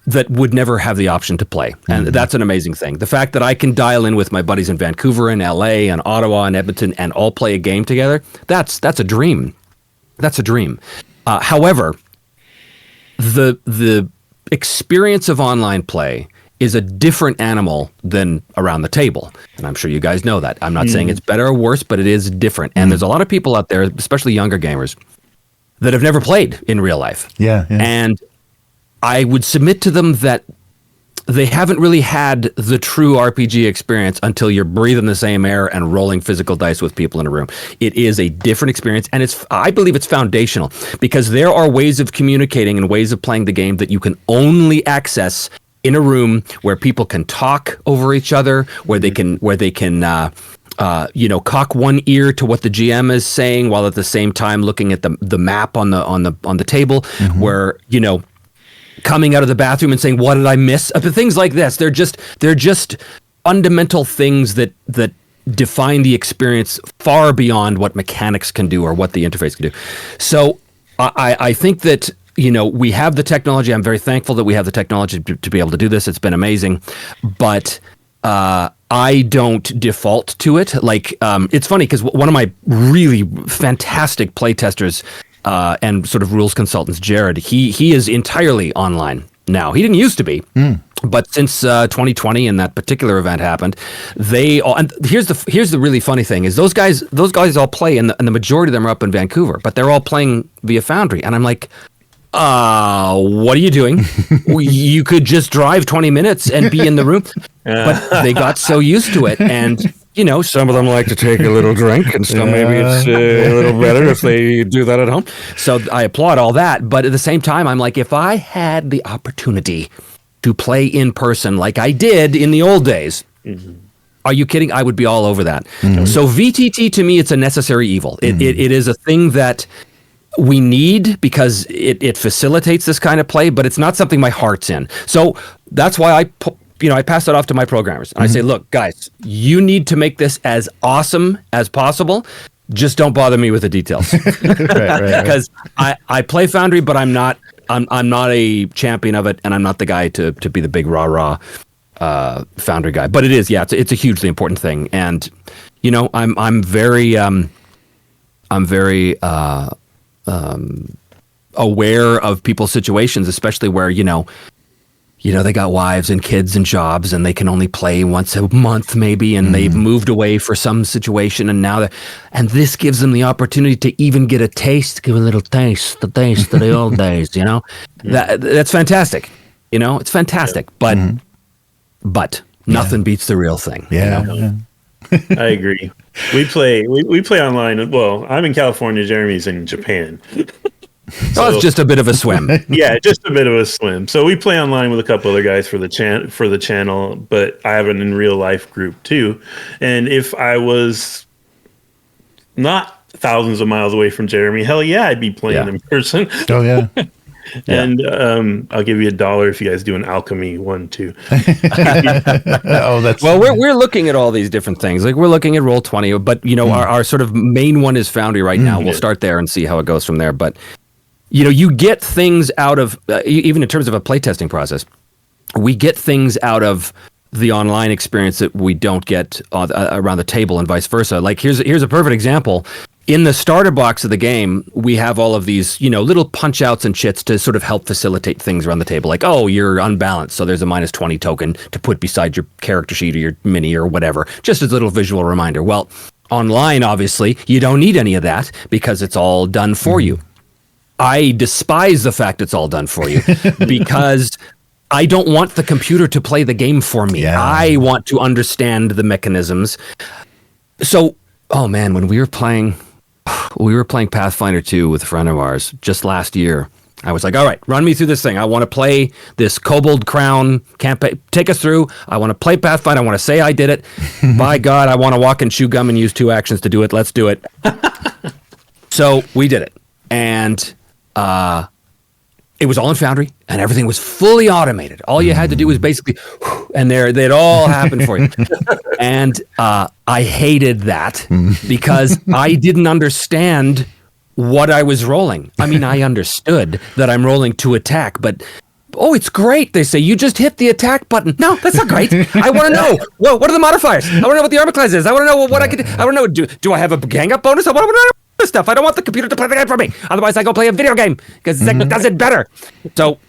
that would never have the option to play. And that's an amazing thing. The fact that I can dial in with my buddies in Vancouver and LA and Ottawa and Edmonton and all play a game together, that's a dream. That's a dream. However, the experience of online play is a different animal than around the table. And I'm sure you guys know that. I'm not saying it's better or worse, but it is different. And there's a lot of people out there, especially younger gamers, that have never played in real life. Yeah. And I would submit to them that they haven't really had the true RPG experience until you're breathing the same air and rolling physical dice with people in a room. It is a different experience, and I believe it's foundational because there are ways of communicating and ways of playing the game that you can only access in a room where people can talk over each other, where they can cock one ear to what the GM is saying while at the same time looking at the map on the table, where coming out of the bathroom and saying, "What did I miss?" Things like this. They're just fundamental things that define the experience far beyond what mechanics can do or what the interface can do. So I think that we have the technology. I'm very thankful that we have the technology to be able to do this. It's been amazing, but I don't default to it. Like it's funny because one of my really fantastic playtesters and sort of rules consultants, Jared, he is entirely online now. He didn't used to be, but since 2020 and that particular event happened, they all. And here's the really funny thing is those guys all play, and the majority of them are up in Vancouver, but they're all playing via Foundry, and I'm like, what are you doing? You could just drive 20 minutes and be in the room. But they got so used to it, and some of them like to take a little drink, and so maybe it's a little better if they do that at home. So I applaud all that, but at the same time, I'm like, if I had the opportunity to play in person like I did in the old days, are you kidding? I would be all over that. So VTT, to me, it's a necessary evil. It is a thing that we need because it facilitates this kind of play, but it's not something my heart's in. So that's why I pass it off to my programmers. And I say, look, guys, you need to make this as awesome as possible. Just don't bother me with the details. Right. Because I play Foundry, but I'm not a champion of it, and I'm not the guy to be the big rah Foundry guy. But it is, it's a hugely important thing. And I'm very aware of people's situations, especially where they got wives and kids and jobs, and they can only play once a month maybe, and they've moved away for some situation, and this gives them the opportunity to even get a taste, give a little taste, the taste of the old days. That's fantastic. It's fantastic, but nothing beats the real thing. I agree. We play online. Well, I'm in California. Jeremy's in Japan. So it's just a bit of a swim. Yeah, just a bit of a swim. So we play online with a couple other guys for the channel, but I have an in real life group too. And if I was not thousands of miles away from Jeremy, hell yeah, I'd be playing in person. Oh yeah. And I'll give you $1 if you guys do an alchemy one too. We're looking at all these different things. Like we're looking at Roll20, but our sort of main one is Foundry right now. We'll start there and see how it goes from there. But you get things out of even in terms of a playtesting process. We get things out of the online experience that we don't get around the table, and vice versa. Like here's a perfect example. In the starter box of the game, we have all of these, little punch outs and chits to sort of help facilitate things around the table. Like, oh, you're unbalanced, so there's a -20 token to put beside your character sheet or your mini or whatever, just as a little visual reminder. Well, online, obviously, you don't need any of that because it's all done for you. I despise the fact it's all done for you because I don't want the computer to play the game for me. Yeah. I want to understand the mechanisms. So, oh man, when we were playing Pathfinder 2 with a friend of ours just last year, I was like, all right, run me through this thing. I want to play this Kobold Crown campaign. Take us through. I want to play Pathfinder. I want to say I did it. By God, I want to walk and chew gum and use 2 actions to do it. Let's do it. So we did it. And it was all in Foundry, and everything was fully automated. All you had to do was basically, and they'd all happen for you. And I hated that because I didn't understand what I was rolling. I mean, I understood that I'm rolling to attack, but oh, it's great. They say you just hit the attack button. No, that's not great. I want to know. Well, what are the modifiers? I want to know what the armor class is. I want to know what I could. I want to know. Do I have a gang up bonus? I want to know this stuff. I don't want the computer to play the game for me. Otherwise, I go play a video game because it does it better. So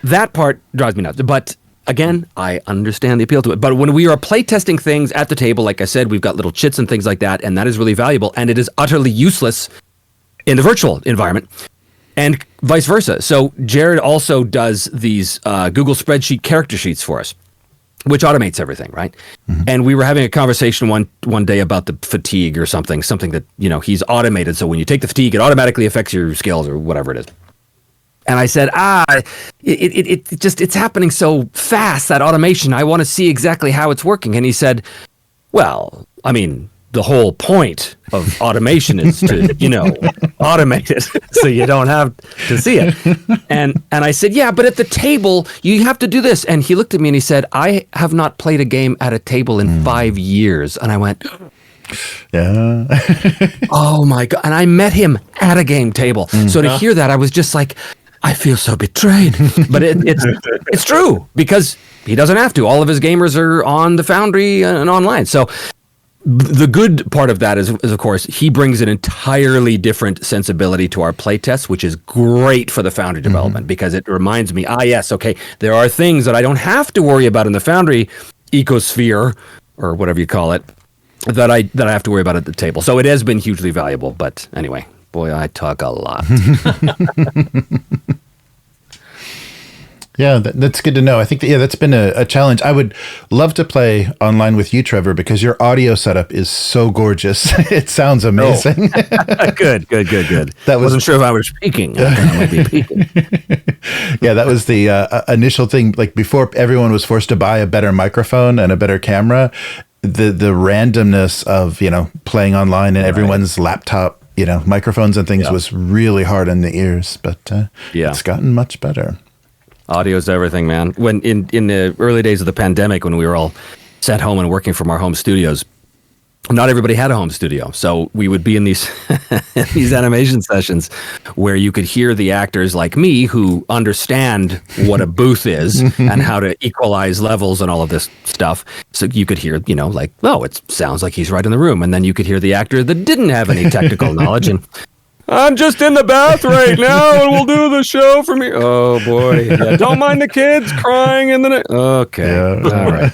that part drives me nuts. But again, I understand the appeal to it. But when we are playtesting things at the table, like I said, we've got little chits and things like that, and that is really valuable. And it is utterly useless in the virtual environment. and vice versa. So Jared also does these Google spreadsheet character sheets for us, which automates everything, right? Mm-hmm. And we were having a conversation one day about the fatigue or something that, he's automated. So when you take the fatigue, it automatically affects your skills or whatever it is. And I said, it's happening so fast, that automation. I want to see exactly how it's working. And he said, well, I mean, the whole point of automation is to, automate it so you don't have to see it. And I said, yeah, but at the table, you have to do this. And he looked at me and he said, I have not played a game at a table in 5 years. And I went, yeah. Oh my God. And I met him at a game table. So to hear that, I was just like, I feel so betrayed. But it's true, because he doesn't have to. All of his gamers are on the Foundry and online. So the good part of that is of course, he brings an entirely different sensibility to our playtests, which is great for the Foundry development, because it reminds me, yes, okay, there are things that I don't have to worry about in the Foundry ecosphere, or whatever you call it, that I have to worry about at the table. So it has been hugely valuable. But anyway, boy, I talk a lot. Yeah, that's good to know. I think that's been a challenge. I would love to play online with you, Trevor, because your audio setup is so gorgeous. It sounds amazing. Oh. Good. Wasn't sure if I was speaking. I might be peeking. Yeah, that was the initial thing. Like, before everyone was forced to buy a better microphone and a better camera, the randomness of, playing online and everyone's laptop, microphones and things was really hard on the ears, but it's gotten much better. Audio is everything, man. When in the early days of the pandemic, when we were all sent home and working from our home studios, not everybody had a home studio. So we would be in these these animation sessions where you could hear the actors like me, who understand what a booth is and how to equalize levels and all of this stuff. So you could hear, it sounds like he's right in the room. And then you could hear the actor that didn't have any technical knowledge, and I'm just in the bath right now, and we'll do the show for me. Oh boy! Yeah, don't mind the kids crying in the night. Okay, all right.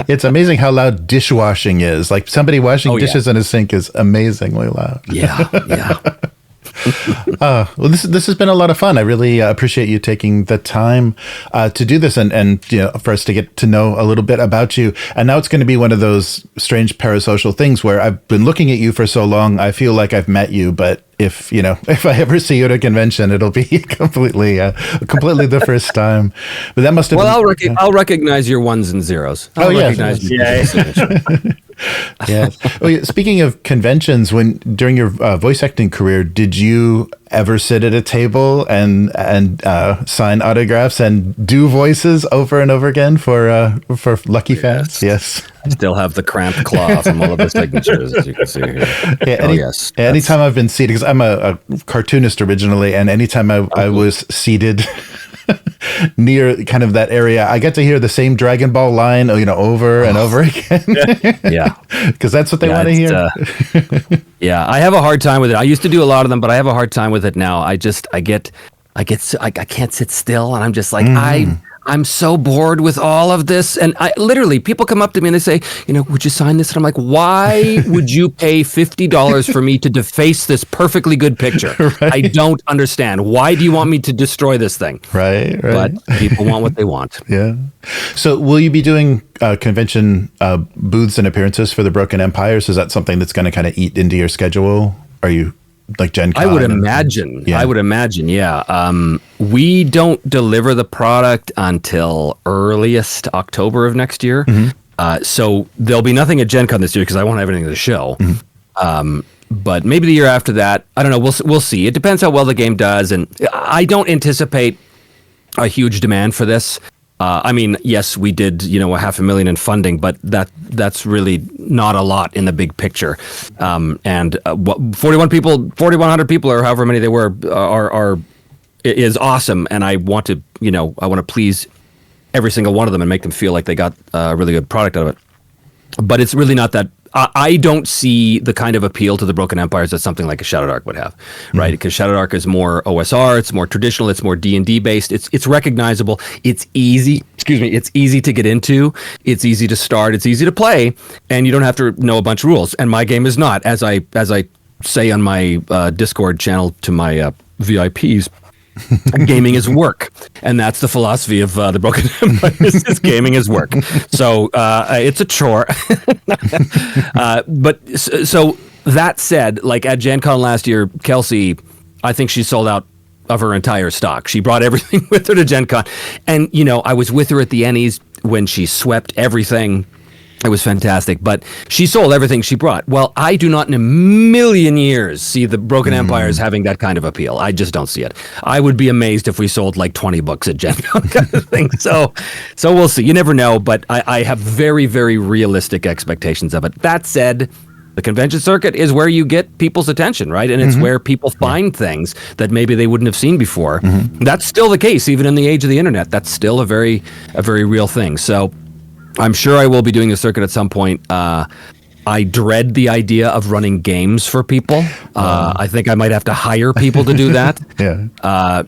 It's amazing how loud dishwashing is. Like, somebody washing dishes in a sink is amazingly loud. Yeah. Well, this has been a lot of fun. I really appreciate you taking the time to do this, and for us to get to know a little bit about you. And now it's going to be one of those strange parasocial things where I've been looking at you for so long, I feel like I've met you, but if I ever see you at a convention, it'll be completely the first time. But that must have been, I'll recognize your ones and zeros. I'll recognize your signature. Yeah. Oh, speaking of conventions, during your voice acting career, did you ever sit at a table and sign autographs and do voices over and over again for lucky fans? Yes. I still have the cramped claw from all of the signatures, as you can see here. Yeah, anytime I've been seated, because I'm a cartoonist originally, and anytime I was seated near kind of that area, I get to hear the same Dragon Ball line, over and over again. Yeah. Because that's what they want to hear. Yeah, I have a hard time with it. I used to do a lot of them, but I have a hard time with it now. I can't sit still, and I'm just like, I'm so bored with all of this. And literally, people come up to me and they say, would you sign this? And I'm like, why would you pay $50 for me to deface this perfectly good picture? Right. I don't understand. Why do you want me to destroy this thing? Right. But people want what they want. Yeah. So will you be doing convention booths and appearances for the Broken Empires? Is that something that's going to kind of eat into your schedule? Are you like Gen Con? I would imagine. Yeah. We don't deliver the product until earliest October of next year. Mm-hmm. So there'll be nothing at Gen Con this year because I won't have anything to show. Mm-hmm. But maybe the year after that, I don't know. We'll see. It depends how well the game does, and I don't anticipate a huge demand for this. Yes, we did, $500,000 in funding, but that's really not a lot in the big picture. 4,100 people, or however many they were, is awesome. And I want to please every single one of them and make them feel like they got a really good product out of it. But it's really not that. I don't see the kind of appeal to the Broken Empires that something like a Shadowdark would have, right? Because Shadowdark is more OSR, it's more traditional, it's more D&D based, it's recognizable, it's easy. It's easy to get into, it's easy to start, it's easy to play, and you don't have to know a bunch of rules. And my game is not, as I say on my Discord channel to my VIPs. Gaming is work, and that's the philosophy of the Broken Empire. Is gaming is work, so it's a chore. But so that said, like at Gen Con last year, Kelsey, I think she sold out of her entire stock. She brought everything with her to Gen Con, and I was with her at the Ennies when she swept everything. It was fantastic, but she sold everything she brought. Well, I do not in a million years see the Broken Empires having that kind of appeal. I just don't see it. I would be amazed if we sold like 20 books at Gen Con kind of thing. So we'll see. You never know, but I have very, very realistic expectations of it. That said, the convention circuit is where you get people's attention, right? And it's where people find things that maybe they wouldn't have seen before. That's still the case, even in the age of the internet. That's still a very real thing. So I'm sure I will be doing a circuit at some point. I dread the idea of running games for people. I think I might have to hire people to do that.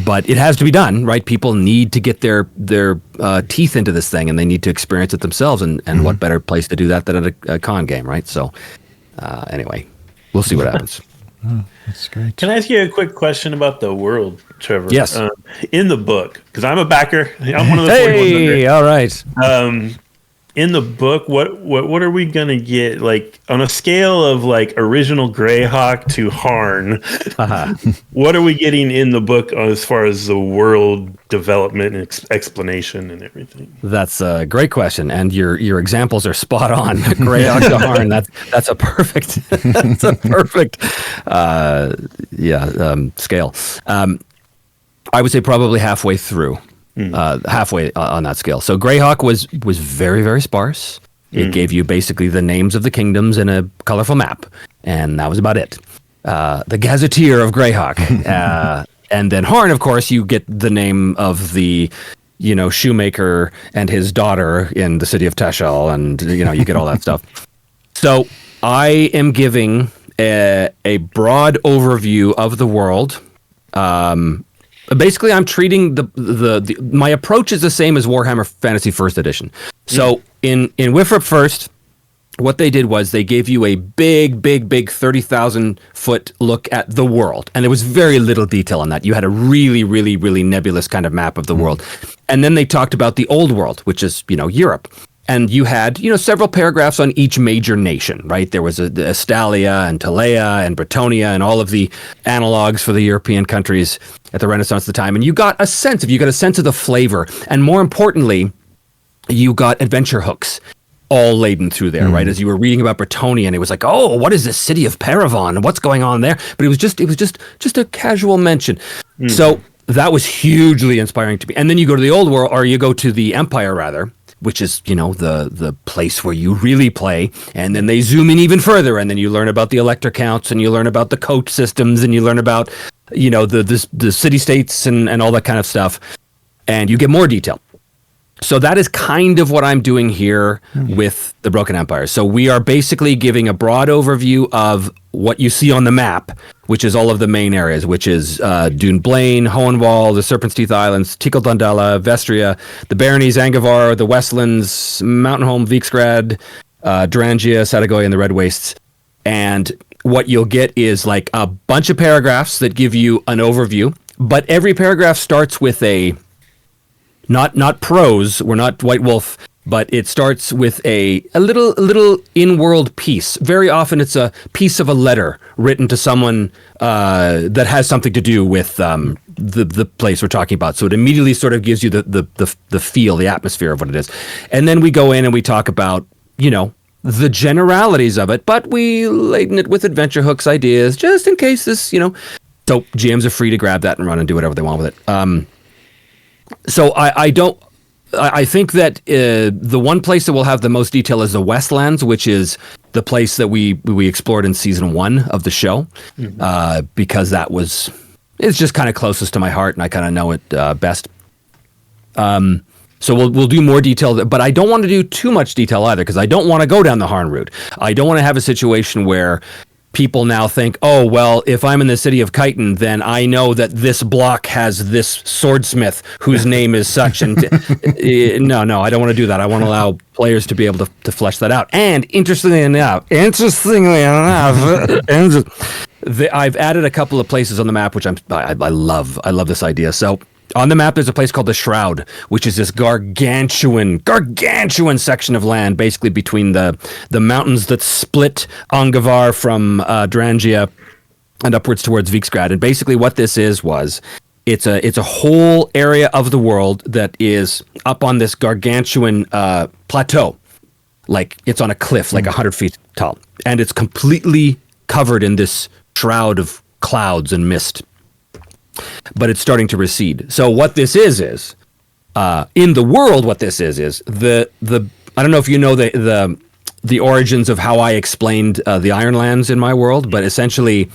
But it has to be done, right? People need to get their teeth into this thing, and they need to experience it themselves. And what better place to do that than at a con game, right? So anyway, we'll see what happens. Oh, that's great. Can I ask you a quick question about the world, Trevor? Yes. In the book, because I'm a backer. I'm one of the 4100. All right. In the book, what are we gonna get? Like on a scale of like original Greyhawk to Harn, what are we getting in the book as far as the world development and explanation and everything? That's a great question, and your examples are spot on. Greyhawk to Harn. That's a perfect. That's a perfect. Scale. I would say probably halfway through. Halfway on that scale. So Greyhawk was very, very sparse. It gave you basically the names of the kingdoms in a colorful map, and that was about it. The Gazetteer of Greyhawk. And then Harn, of course, you get the name of the shoemaker and his daughter in the city of Teshel, and you get all that stuff. So I am giving a broad overview of the world. Basically, I'm treating my approach is the same as Warhammer Fantasy First Edition. So in Wifrip First, what they did was they gave you a big 30,000 foot look at the world, and there was very little detail on that. You had a really, really, really nebulous kind of map of the world, and then they talked about the old world, which is Europe. And you had, several paragraphs on each major nation, right? There was Estalia and Talea and Bretonia and all of the analogs for the European countries at the Renaissance at the time. And you got a sense of the flavor. And more importantly, you got adventure hooks all laden through there, right? As you were reading about Bretonia, and it was like, oh, what is this city of Paravon? What's going on there? But it was just a casual mention. So that was hugely inspiring to me. And then you go to the old world, or you go to the Empire rather, which is, the place where you really play. And then they zoom in even further, and then you learn about the elector counts, and you learn about the coach systems, and you learn about, the city-states and all that kind of stuff. And you get more detail. So that is kind of what I'm doing here with the Broken Empire. So we are basically giving a broad overview of what you see on the map, which is all of the main areas, which is Dune Blaine, Hohenwald, the Serpent's Teeth Islands, Tical Dondala, Vestria, the Baronies, Angevin, the Westlands, Mountainholm, Viksgrad, Durangia, Satagoy, and the Red Wastes. And what you'll get is like a bunch of paragraphs that give you an overview, but every paragraph starts with a not prose. We're not White Wolf, but it starts with a little in-world piece. Very often it's a piece of a letter written to someone that has something to do with the place we're talking about. So it immediately sort of gives you the feel, the atmosphere of what it is. And then we go in and we talk about, the generalities of it, but we laden it with adventure hooks ideas just in case this, So GMs are free to grab that and run and do whatever they want with it. So I think that the one place that will have the most detail is the Westlands, which is the place that we explored in season 1 of the show, because it's just kind of closest to my heart, and I kind of know it best. So we'll do more detail, but I don't want to do too much detail either, because I don't want to go down the Harn route. I don't want to have a situation where people now think, oh, well, if I'm in the city of Chiton, then I know that this block has this swordsmith whose name is such. And no, I don't want to do that. I want to allow players to be able to flesh that out. And interestingly enough, I've added a couple of places on the map, which I love. I love this idea. So on the map, there's a place called the Shroud, which is this gargantuan section of land, basically between the mountains that split Angavar from Drangia and upwards towards Viksgrad. And basically what this was it's a whole area of the world that is up on this gargantuan plateau. Like it's on a cliff, like 100 feet tall. And it's completely covered in this shroud of clouds and mist. But it's starting to recede. So what this is in the world, what this is the I don't know if you know the origins of how I explained the Ironlands in my world, but essentially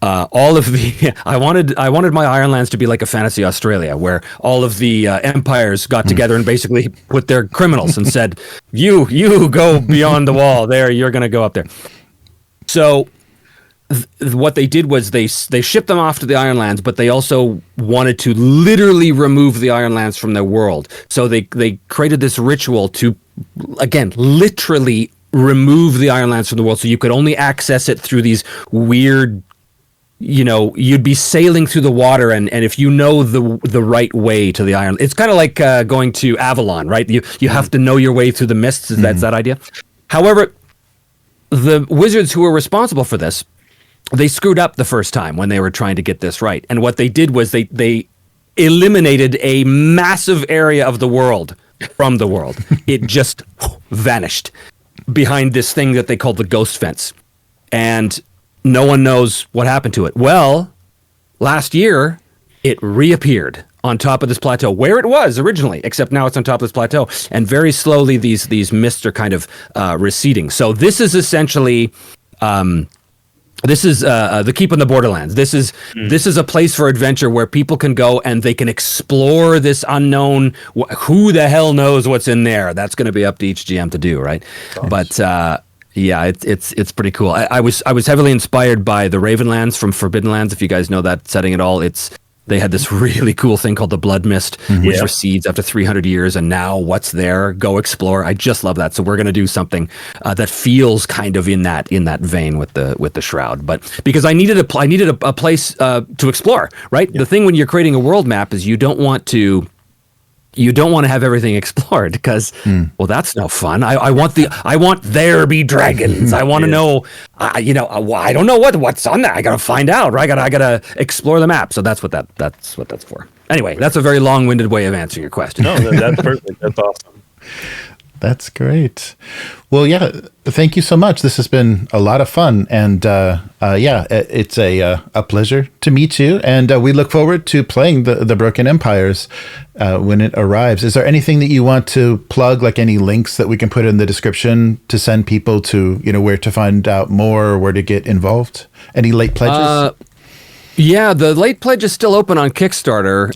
all of the I wanted my Ironlands to be like a fantasy Australia, where all of the empires got together and basically put their criminals and said, you go beyond the wall there, you're going to go up there. So what they did was they shipped them off to the Ironlands, but they also wanted to literally remove the Ironlands from their world. So they created this ritual to, again, literally remove the Ironlands from the world, so you could only access it through these weird, you'd be sailing through the water, and if you know the right way to the Iron, it's kind of like going to Avalon, right? You have to know your way through the mists. That's that idea. However, the wizards who were responsible for this, they screwed up the first time when they were trying to get this right. And what they did was they eliminated a massive area of the world from the world. It just vanished behind this thing that they called the ghost fence. And no one knows what happened to it. Well, last year, it reappeared on top of this plateau where it was originally, except now it's on top of this plateau. And very slowly, these mists are kind of receding. So this is essentially... This is the Keep on the Borderlands. This is a place for adventure where people can go and they can explore this unknown. Who the hell knows what's in there? That's going to be up to each GM to do, right? Gosh. But yeah, it's pretty cool. I was heavily inspired by the Ravenlands from Forbidden Lands. If you guys know that setting at all, they had this really cool thing called the Blood Mist, which recedes after 300 years, and now what's there? Go explore. I just love that. So we're going to do something that feels kind of in that vein with the Shroud. But because I needed a place to explore, right? Yeah. The thing when you're creating a world map is you don't want to have everything explored because, well, that's no fun. I want there be dragons. I want to know, I don't know what's on there. I got to find out, right? I got to explore the map. So that's what that's for. Anyway, that's a very long-winded way of answering your question. No, that's perfect. That's awesome. That's great. Well, yeah, thank you so much. This has been a lot of fun, and it's a pleasure to meet you. And we look forward to playing the Broken Empires when it arrives. Is there anything that you want to plug, like any links that we can put in the description to send people to, where to find out more or where to get involved? Any late pledges? Yeah, the late pledge is still open on Kickstarter,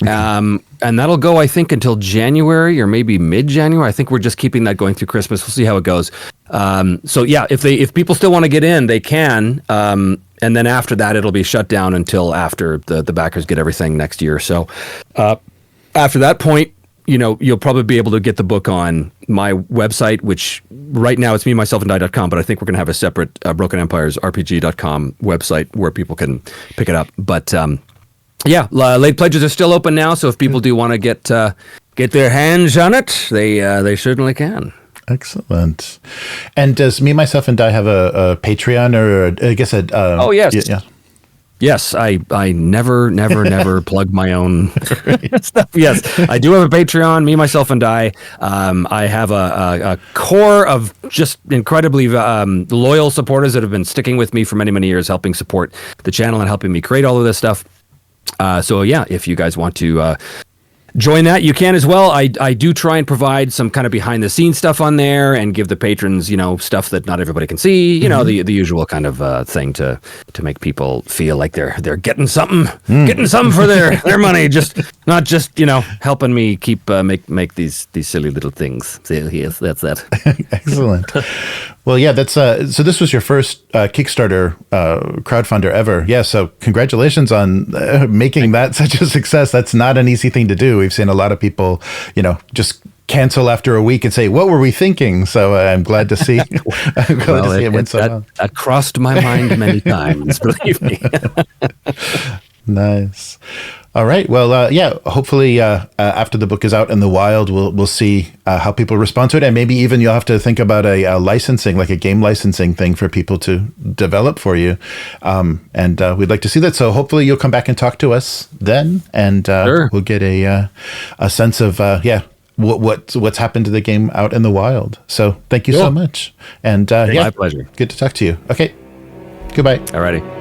and that'll go, I think, until January or maybe mid-January. I think we're just keeping that going through Christmas. We'll see how it goes. So yeah, if people still want to get in, they can. And then after that, it'll be shut down until after the backers get everything next year. So after that point, you'll probably be able to get the book on my website, which right now it's memyselfandI.com, but I think we're going to have a separate Broken Empires RPG.com website where people can pick it up. But late pledges are still open now, so if people do want to get their hands on it, they certainly can. Excellent. And does Me, Myself, and I have a Patreon or I guess oh, yes. Yeah. Yes, I never plug my own stuff. Yes, I do have a Patreon, Me, Myself, and I. I have a core of just incredibly loyal supporters that have been sticking with me for many, many years, helping support the channel and helping me create all of this stuff. So yeah, if you guys want to join that, you can as well. I do try and provide some kind of behind the scenes stuff on there and give the patrons, stuff that not everybody can see, the usual kind of thing to make people feel like they're getting something for their money, not just helping me keep make these silly little things. So yes, that's that. Excellent. Well, yeah, that's so this was your first Kickstarter crowdfunder ever. Yeah, so congratulations on making that such a success. That's not an easy thing to do. We've seen a lot of people, just cancel after a week and say, "What were we thinking?" So I'm glad to see. I'm glad to see it went so well. That crossed my mind many times. Believe me. Nice. All right. Well, yeah. Hopefully, after the book is out in the wild, we'll see how people respond to it, and maybe even you'll have to think about a licensing, like a game licensing thing for people to develop for you. And we'd like to see that. So hopefully, you'll come back and talk to us then, and Sure. we'll get a sense of what's happened to the game out in the wild. So thank you so much, and My pleasure. good to talk to you. Okay. Goodbye. Alrighty.